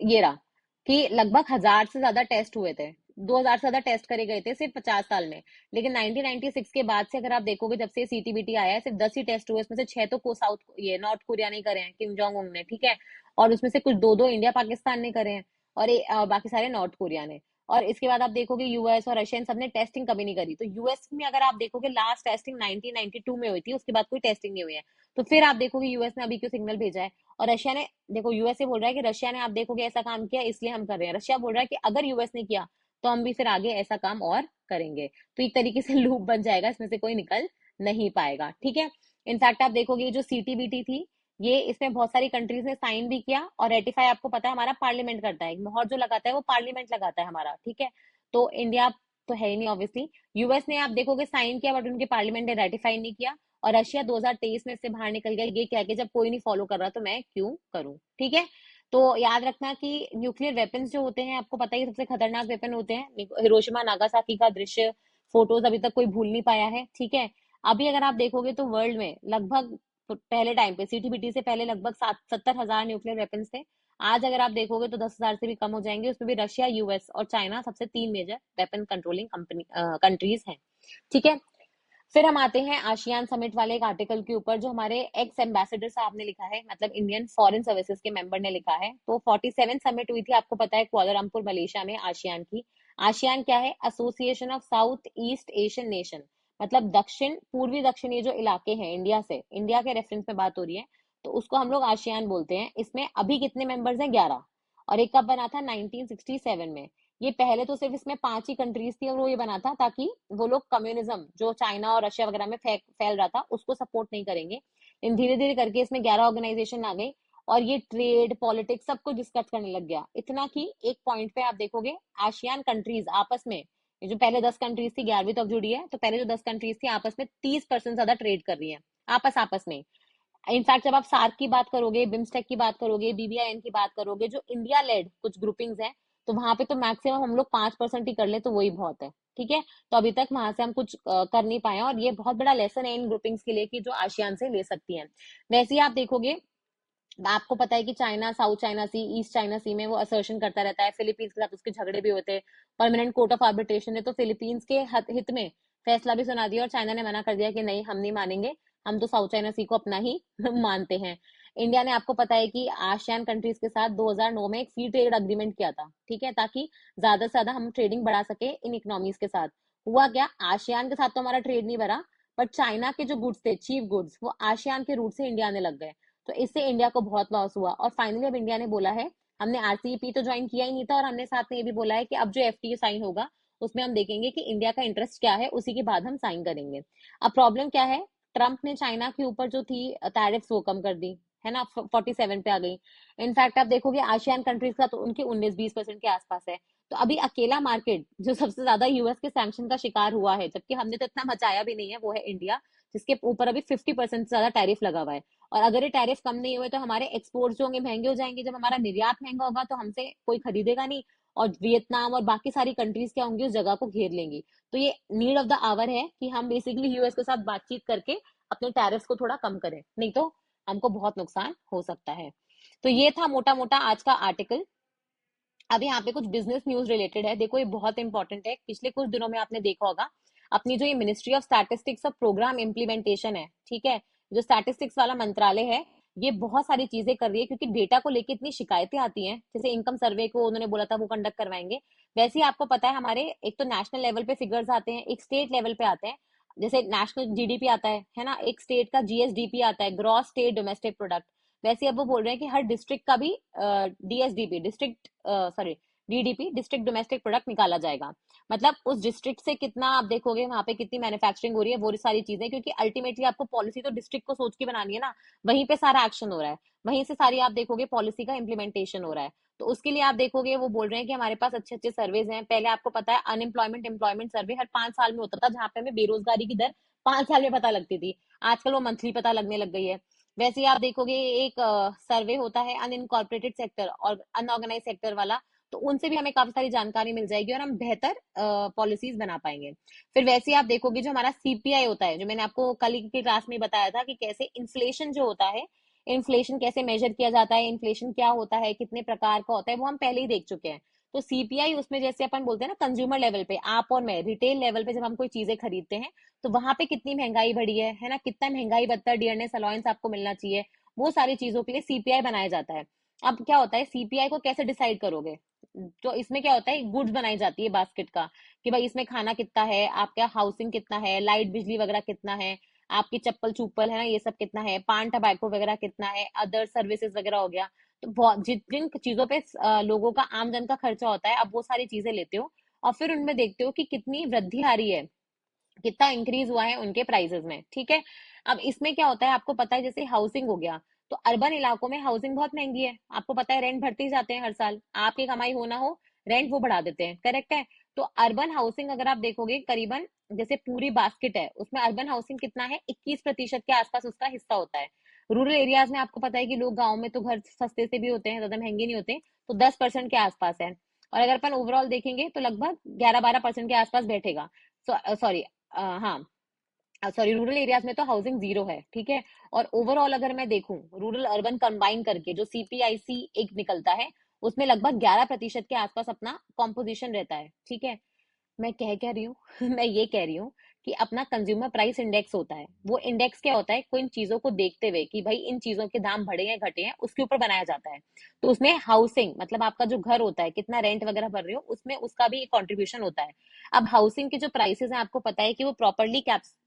ये रहा कि लगभग 1000 से ज्यादा टेस्ट हुए थे, 2000 से ज्यादा टेस्ट करे गए थे सिर्फ 50 साल में। लेकिन 1996 के बाद से अगर आप देखोगे, जब से सीटीबीटी आया है, सिर्फ 10 ही टेस्ट हुए, इसमें से 6 तो को साउथ ये नॉर्थ कोरिया ने करे हैं, किम जोंग उंग ने, ठीक है। और उसमें से कुछ दो दो इंडिया पाकिस्तान ने करे हैं, और बाकी सारे नॉर्थ कोरिया ने। और इसके बाद आप देखोगे यूएस और रशिया इन सबने टेस्टिंग कभी नहीं करी। तो यूएस में अगर आप देखोगे लास्ट टेस्टिंग 1992 में हुई थी, उसके बाद कोई टेस्टिंग नहीं हुई है। तो फिर आप देखोगे यूएस ने अभी क्यों सिग्नल भेजा है। और रशिया ने, देखो यूएसए बोल रहा है कि रशिया ने आप देखोगे ऐसा काम किया इसलिए हम कर रहे हैं, रशिया बोल रहा है कि अगर यूएस ने किया तो हम भी फिर आगे ऐसा काम और करेंगे। तो एक तरीके से लूप बन जाएगा, इसमें से कोई निकल नहीं पाएगा, ठीक है। इनफैक्ट आप देखोगे जो सीटीबीटी थी, ये इसमें बहुत सारी कंट्रीज ने साइन भी किया और रेटिफाई, आपको पता है हमारा पार्लियामेंट करता है, मोहर जो लगाता है वो पार्लियामेंट लगाता है हमारा, ठीक है। तो इंडिया तो है ही नहीं ऑब्वियसली। यूएस ने आप देखोगे साइन किया बट उनके पार्लियामेंट ने रेटिफाई नहीं किया। और रशिया 2023 में से बाहर निकल गया, ये कह के जब कोई नहीं फॉलो कर रहा तो मैं क्यों करूं, ठीक है। तो याद रखना कि न्यूक्लियर वेपन्स जो होते हैं, आपको पता ही है, सबसे खतरनाक वेपन होते हैं। हिरोशिमा नागासाकी का दृश्य, फोटोज अभी तक कोई भूल नहीं पाया है, ठीक है। अभी अगर आप देखोगे तो वर्ल्ड में लगभग पहले टाइम पे सीटीबीटी से पहले लगभग 70,000 न्यूक्लियर वेपन्स थे। आज अगर आप देखोगे तो 10,000 से भी कम हो जाएंगे। उसमें भी रशिया, यूएस और चाइना सबसे तीन major weapon controlling company countries हैं, ठीक है। फिर हम आते हैं आशियान समिट वाले एक आर्टिकल के ऊपर, जो हमारे एक्स एम्बेसडर साहब ने लिखा है, मतलब इंडियन फॉरेन सर्विसेज के मेंबर ने लिखा है। तो 47 समिट हुई थी, आपको पता है, कुआलालंपुर मलेशिया में, आशियान की। आशियान क्या है? Association of south east Asian nation, मतलब दक्षिण पूर्वी दक्षिण, ये जो इलाके हैं इंडिया से, इंडिया के रेफरेंस में बात हो रही है, तो उसको हम लोग आशियान बोलते हैं। इसमें अभी कितने मेंबर्स हैं? 11। और एक कब बना था? 1967 में। ये पहले तो सिर्फ इसमें 5 ही कंट्रीज थी, और वो ये बना था ताकि वो लोग कम्युनिज्म जो चाइना और रशिया वगैरह में फैल रहा था उसको सपोर्ट नहीं करेंगे। लेकिन धीरे धीरे करके इसमें 11 ऑर्गेनाइजेशन आ गई, और ये ट्रेड पॉलिटिक्स सब कुछ डिस्कस करने लग गया। इतना कि एक पॉइंट पे आप देखोगे आशियान कंट्रीज आपस में, ये जो पहले 10 कंट्रीज थी, 11वीं तो अब जुड़ी है, तो पहले जो 10 कंट्रीज थी आपस में 30% ज्यादा ट्रेड कर रही है, आपस आपस में। इनफैक्ट जब आप सार्क की बात करोगे, बिम्स्टेक की बात करोगे, बीबीआईएन की बात करोगे, जो इंडिया लेड कुछ ग्रुपिंग्स हैं, तो वहां पे तो मैक्सिमम हम लोग 5% ही कर ले तो वही बहुत है, ठीक है। तो अभी तक वहां से हम कुछ कर नहीं पाए, और ये बहुत बड़ा लेसन है इन ग्रुपिंग्स के लिए कि जो आसियान से ले सकती हैं। वैसे ही आप देखोगे, आपको पता है कि चाइना साउथ चाइना सी, ईस्ट चाइना सी में वो असर्शन करता रहता है, फिलीपींस के साथ उसके झगड़े भी होते हैं। परमानेंट कोर्ट ऑफ आर्बिट्रेशन ने तो फिलीपींस के हित में फैसला भी सुना दिया, और चाइना ने मना कर दिया कि नहीं, हम नहीं मानेंगे, हम तो साउथ चाइना सी को अपना ही मानते हैं। इंडिया ने, आपको पता है कि आसियान कंट्रीज के साथ 2009 में एक फ्री ट्रेड अग्रीमेंट किया था, ठीक है, ताकि ज्यादा से ज्यादा हम ट्रेडिंग बढ़ा सके इन इकोनॉमीज के साथ। हुआ क्या? आसियान के साथ तो हमारा ट्रेड नहीं बढ़ा, बट चाइना के जो गुड्स थे, चीप गुड्स, वो आसियान के रूट से इंडिया आने लग गए। तो इससे इंडिया को बहुत लॉस हुआ, और फाइनली अब इंडिया ने बोला है, हमने आरसीईपी तो ज्वाइन किया ही नहीं था, और हमने साथ में ये भी बोला है कि अब जो एफटीए साइन होगा उसमें हम देखेंगे कि इंडिया का इंटरेस्ट क्या है, उसी के बाद हम साइन करेंगे। अब प्रॉब्लम क्या है? ट्रंप ने चाइना के ऊपर जो थी टैरिफ्स वो कम कर दी है ना, 47 पे आ गई। इनफैक्ट आप देखोगे आसियान कंट्रीज का तो उनके 19-20% के आसपास है। तो अभी अकेला मार्केट जो सबसे ज्यादा यूएस के सैंक्शन का शिकार हुआ है, जबकि हमने तो इतना मचाया भी नहीं है, वो है इंडिया, जिसके ऊपर अभी 50% से ज्यादा टैरिफ लगा हुआ है। और अगर ये टैरिफ कम नहीं हुए तो हमारे एक्सपोर्ट जो होंगे महंगे हो जाएंगे। जब हमारा निर्यात महंगा होगा तो हमसे कोई खरीदेगा नहीं, और वियतनाम और बाकी सारी कंट्रीज क्या होंगी, उस जगह को घेर लेंगी। तो ये नीड ऑफ द आवर है कि हम बेसिकली यूएस के साथ बातचीत करके अपने टैरिफ्स को थोड़ा कम करें, नहीं तो हमको बहुत नुकसान हो सकता है। तो ये था मोटा मोटा आज का आर्टिकल। अब यहाँ पे कुछ बिजनेस न्यूज रिलेटेड है, देखो ये बहुत इंपॉर्टेंट है। पिछले कुछ दिनों में आपने देखा होगा अपनी जो ये मिनिस्ट्री ऑफ स्टैटिस्टिक्स और प्रोग्राम इम्प्लीमेंटेशन है, ठीक है, जो स्टैटिस्टिक्स वाला मंत्रालय है, ये बहुत सारी चीजें कर रही है, क्योंकि डेटा को लेके इतनी शिकायतें आती हैं। जैसे इनकम सर्वे को उन्होंने बोला था वो कंडक्ट करवाएंगे, वैसे ही आपको पता है हमारे एक तो नेशनल लेवल पे फिगर्स आते हैं, एक स्टेट लेवल पे आते हैं। जैसे नेशनल जीडीपी आता है ना, एक स्टेट का जीएसडीपी आता है, ग्रॉस स्टेट डोमेस्टिक प्रोडक्ट। वैसे अब वो बोल रहे हैं कि हर डिस्ट्रिक्ट का भी DSDP, district sorry DDP, district domestic product निकाला जाएगा। मतलब उस डिस्ट्रिक्ट से कितना आप देखोगे वहां पे कितनी मैन्युफैक्चरिंग हो रही है, वो सारी चीजें, क्योंकि अल्टीमेटली आपको पॉलिसी तो डिस्ट्रिक्ट को सोच के बनानी है ना, वहीं पे सारा एक्शन हो रहा है, वहीं से सारी आप देखोगे पॉलिसी का इम्प्लीमेंटेशन हो रहा है। तो उसके लिए आप देखोगे वो बोल रहे हैं कि हमारे पास अच्छे अच्छे सर्वेज हैं। पहले आपको पता है अनएम्प्लॉयमेंट एम्प्लॉयमेंट सर्वे हर 5 साल में होता था, जहां पे हमें बेरोजगारी की दर 5 साल में पता लगती थी। आजकल वो मंथली पता लगने लग गई है। वैसे ही आप देखोगे एक सर्वे होता है अनइनकॉर्पोरेटेड सेक्टर और अनऑर्गेनाइज सेक्टर वाला, तो उनसे भी हमें काफी सारी जानकारी मिल जाएगी और हम बेहतर पॉलिसीज बना पाएंगे। फिर वैसे ही आप देखोगे जो हमारा सीपीआई होता है, जो मैंने आपको कल की क्लास में बताया था कि कैसे इन्फ्लेशन जो होता है, इन्फ्लेशन कैसे मेजर किया जाता है, इन्फ्लेशन क्या होता है, कितने प्रकार का होता है, वो हम पहले ही देख चुके हैं। तो सीपीआई उसमें जैसे अपन बोलते हैं ना, कंज्यूमर लेवल पे आप और मैं, रिटेल लेवल पे जब हम कोई चीजें खरीदते हैं तो वहां पे कितनी महंगाई बढ़ी है ना, कितना महंगाई भत्ता डियरनेस अलाउंस आपको मिलना चाहिए, वो सारी चीजों के लिए सीपीआई बनाया जाता है। अब क्या होता है, सीपीआई को कैसे डिसाइड करोगे, तो इसमें क्या होता है, गुड्स बनाई जाती है बास्केट का, कि भाई इसमें खाना कितना है, आपका हाउसिंग कितना है, लाइट बिजली वगैरह कितना है, आपकी चप्पल चुप्पल है ना ये सब कितना है, पान टबैको वगैरह कितना है, अदर सर्विसेज वगैरह हो गया। तो बहुत जिन जिन चीजों पे लोगों का आमजन का खर्चा होता है, अब वो सारी चीजें लेते हो और फिर उनमें देखते हो कि कितनी वृद्धि आ रही है, कितना इंक्रीज हुआ है उनके प्राइसेस में, ठीक है। अब इसमें क्या होता है आपको पता है, जैसे हाउसिंग हो गया, तो अर्बन इलाकों में हाउसिंग बहुत महंगी है, आपको पता है, रेंट बढ़ते ही जाते हैं हर साल, आपकी कमाई हो ना हो रेंट वो बढ़ा देते हैं, करेक्ट है। तो अर्बन हाउसिंग अगर आप देखोगे करीबन, जैसे पूरी बास्केट है उसमें अर्बन हाउसिंग कितना है, 21% के आसपास उसका हिस्सा होता है। रूरल एरियाज में आपको पता है कि लोग गाँव में तो घर सस्ते से भी होते हैं, ज्यादा महंगे नहीं होते, तो 10% के आसपास है। और अगर अपन ओवरऑल देखेंगे तो लगभग 11-12% के आसपास बैठेगा। सॉरी, हाँ, सॉरी, रूरल एरियाज में तो हाउसिंग जीरो है, ठीक है। और ओवरऑल अगर मैं देखूं रूरल अर्बन कंबाइन करके जो सीपीआईसी एक निकलता है, उसमें लगभग 11% के आसपास अपना कॉम्पोजिशन रहता है, ठीक है। मैं कह रही हूँ मैं ये कह रही हूँ कि अपना कंज्यूमर प्राइस इंडेक्स होता है, वो इंडेक्स क्या होता है, कोई इन चीजों को देखते हुए कि भाई इन चीजों के दाम बढ़े हैं घटे हैं, उसके ऊपर बनाया जाता है। तो उसमें हाउसिंग मतलब आपका जो घर होता है, कितना रेंट वगैरह भर रहे हो, उसमें उसका भी कॉन्ट्रीब्यूशन होता है। अब हाउसिंग के जो प्राइसेस हैं आपको पता है कि वो प्रॉपरली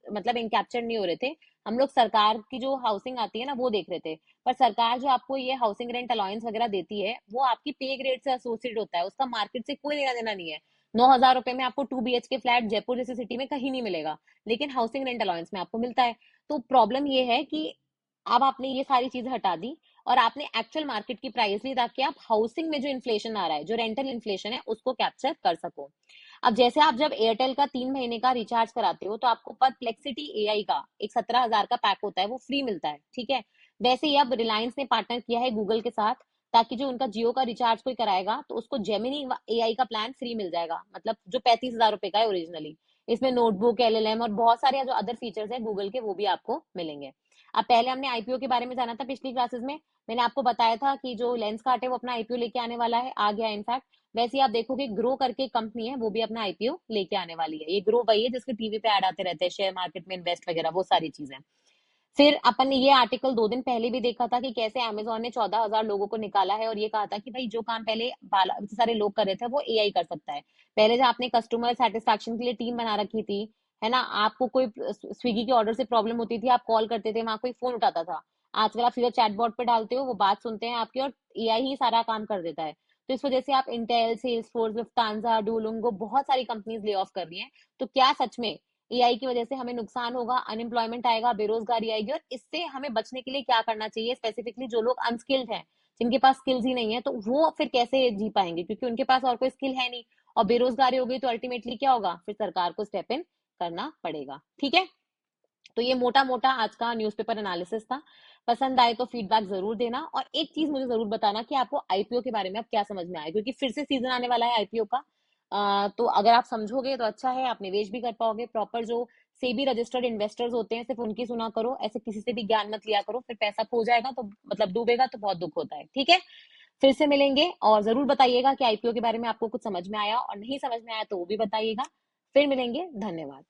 मतलब इनकैप्चर नहीं हो रहे थे। हम लोग सरकार की जो हाउसिंग आती है ना वो देख रहे थे, पर सरकार जो आपको ये हाउसिंग रेंट अलाउंस वगैरह देती है वो आपकी पे ग्रेड से एसोसिएट होता है, उसका मार्केट से कोई लेना देना नहीं है। 9,000 रुपए में आपको 2 BHK फ्लैट जयपुर जैसी सिटी में कहीं नहीं मिलेगा, लेकिन हाउसिंग रेंट अलाउंस में आपको मिलता है। तो प्रॉब्लम ये है कि अब आपने ये सारी चीजें हटा दी और आपने एक्चुअल मार्केट की प्राइस ली, ताकि आप हाउसिंग में जो इन्फ्लेशन आ रहा है, जो रेंटल इन्फ्लेशन है, उसको कैप्चर कर सको। अब जैसे आप जब एयरटेल का 3 महीने का रिचार्ज कराते हो तो आपको परप्लेक्सिटी एआई का एक 17,000 का पैक होता है, वो फ्री मिलता है, ठीक है। वैसे ही अब रिलायंस ने पार्टनर किया है गूगल के साथ, ताकि जो उनका जियो का रिचार्ज कोई कराएगा तो उसको जेमिनी एआई का प्लान फ्री मिल जाएगा, मतलब जो 35,000 रुपए का है ओरिजिनली। इसमें नोटबुक, एलएलएम और बहुत सारे जो अदर फीचर्स हैं गूगल के, वो भी आपको मिलेंगे। अब पहले हमने आईपीओ के बारे में जाना था पिछली क्लासेस में, मैंने आपको बताया था कि जो लेंस कार्ट है वो अपना आईपीओ लेके आने वाला है, आ गया इनफैक्ट। वैसे ही आप देखोगे ग्रो करके कंपनी है, वो भी अपना आईपीओ लेके आने वाली है। ये ग्रो वही है जिसके टीवी पे ऐड आते रहते हैं, शेयर मार्केट में इन्वेस्ट वगैरह, वो सारी चीजें। फिर अपन ने ये आर्टिकल 2 दिन पहले भी देखा था कि कैसे अमेजोन ने 14,000 लोगों को निकाला है, और ये कहा था कि भाई जो काम पहले सारे लोग कर रहे थे वो एआई कर सकता है। पहले जब आपने कस्टमर सेटिस्फेक्शन के लिए टीम बना रखी थी, है ना, आपको कोई स्विगी के ऑर्डर से प्रॉब्लम होती थी, आप कॉल करते थे, वहां कोई फोन उठाता था। आजकल आप सीधा चैटबॉट पे डालते हो, वो बात सुनते हैं आपकी और एआई ही सारा काम कर देता है। तो इस वजह से आप इंटेल, सेल्सफोर्स, लुफ्तांजा, डुओलिंगो, बहुत सारी कंपनीज ले ऑफ कर रही हैं। तो क्या सच में एआई की वजह से हमें नुकसान होगा, अनएम्प्लॉयमेंट आएगा, बेरोजगारी आएगी, और इससे हमें बचने के लिए क्या करना चाहिए, स्पेसिफिकली जो लोग अनस्किल्ड हैं, जिनके पास स्किल्स ही नहीं है, तो वो फिर कैसे जी पाएंगे, क्योंकि उनके पास और कोई स्किल है नहीं। और बेरोजगारी हो गई तो अल्टीमेटली क्या होगा, फिर सरकार को स्टेप इन करना पड़ेगा। ठीक है, तो ये मोटा मोटा आज का न्यूज़पेपर एनालिसिस था। पसंद आए तो फीडबैक जरूर देना, और एक चीज मुझे जरूर बताना कि आपको आईपीओ के बारे में अब क्या समझ में आया, क्योंकि फिर से सीजन आने वाला है आईपीओ का। तो अगर आप समझोगे तो अच्छा है, आप निवेश भी कर पाओगे। प्रॉपर जो सेबी रजिस्टर्ड इन्वेस्टर्स होते हैं सिर्फ उनकी सुना करो, ऐसे किसी से भी ज्ञान मत लिया करो, फिर पैसा खो जाएगा तो मतलब डूबेगा तो बहुत दुख होता है। ठीक है, फिर से मिलेंगे, और जरूर बताइएगा कि आईपीओ के बारे में आपको कुछ समझ में आया, और नहीं समझ में आया तो वो भी बताइएगा। फिर मिलेंगे, धन्यवाद।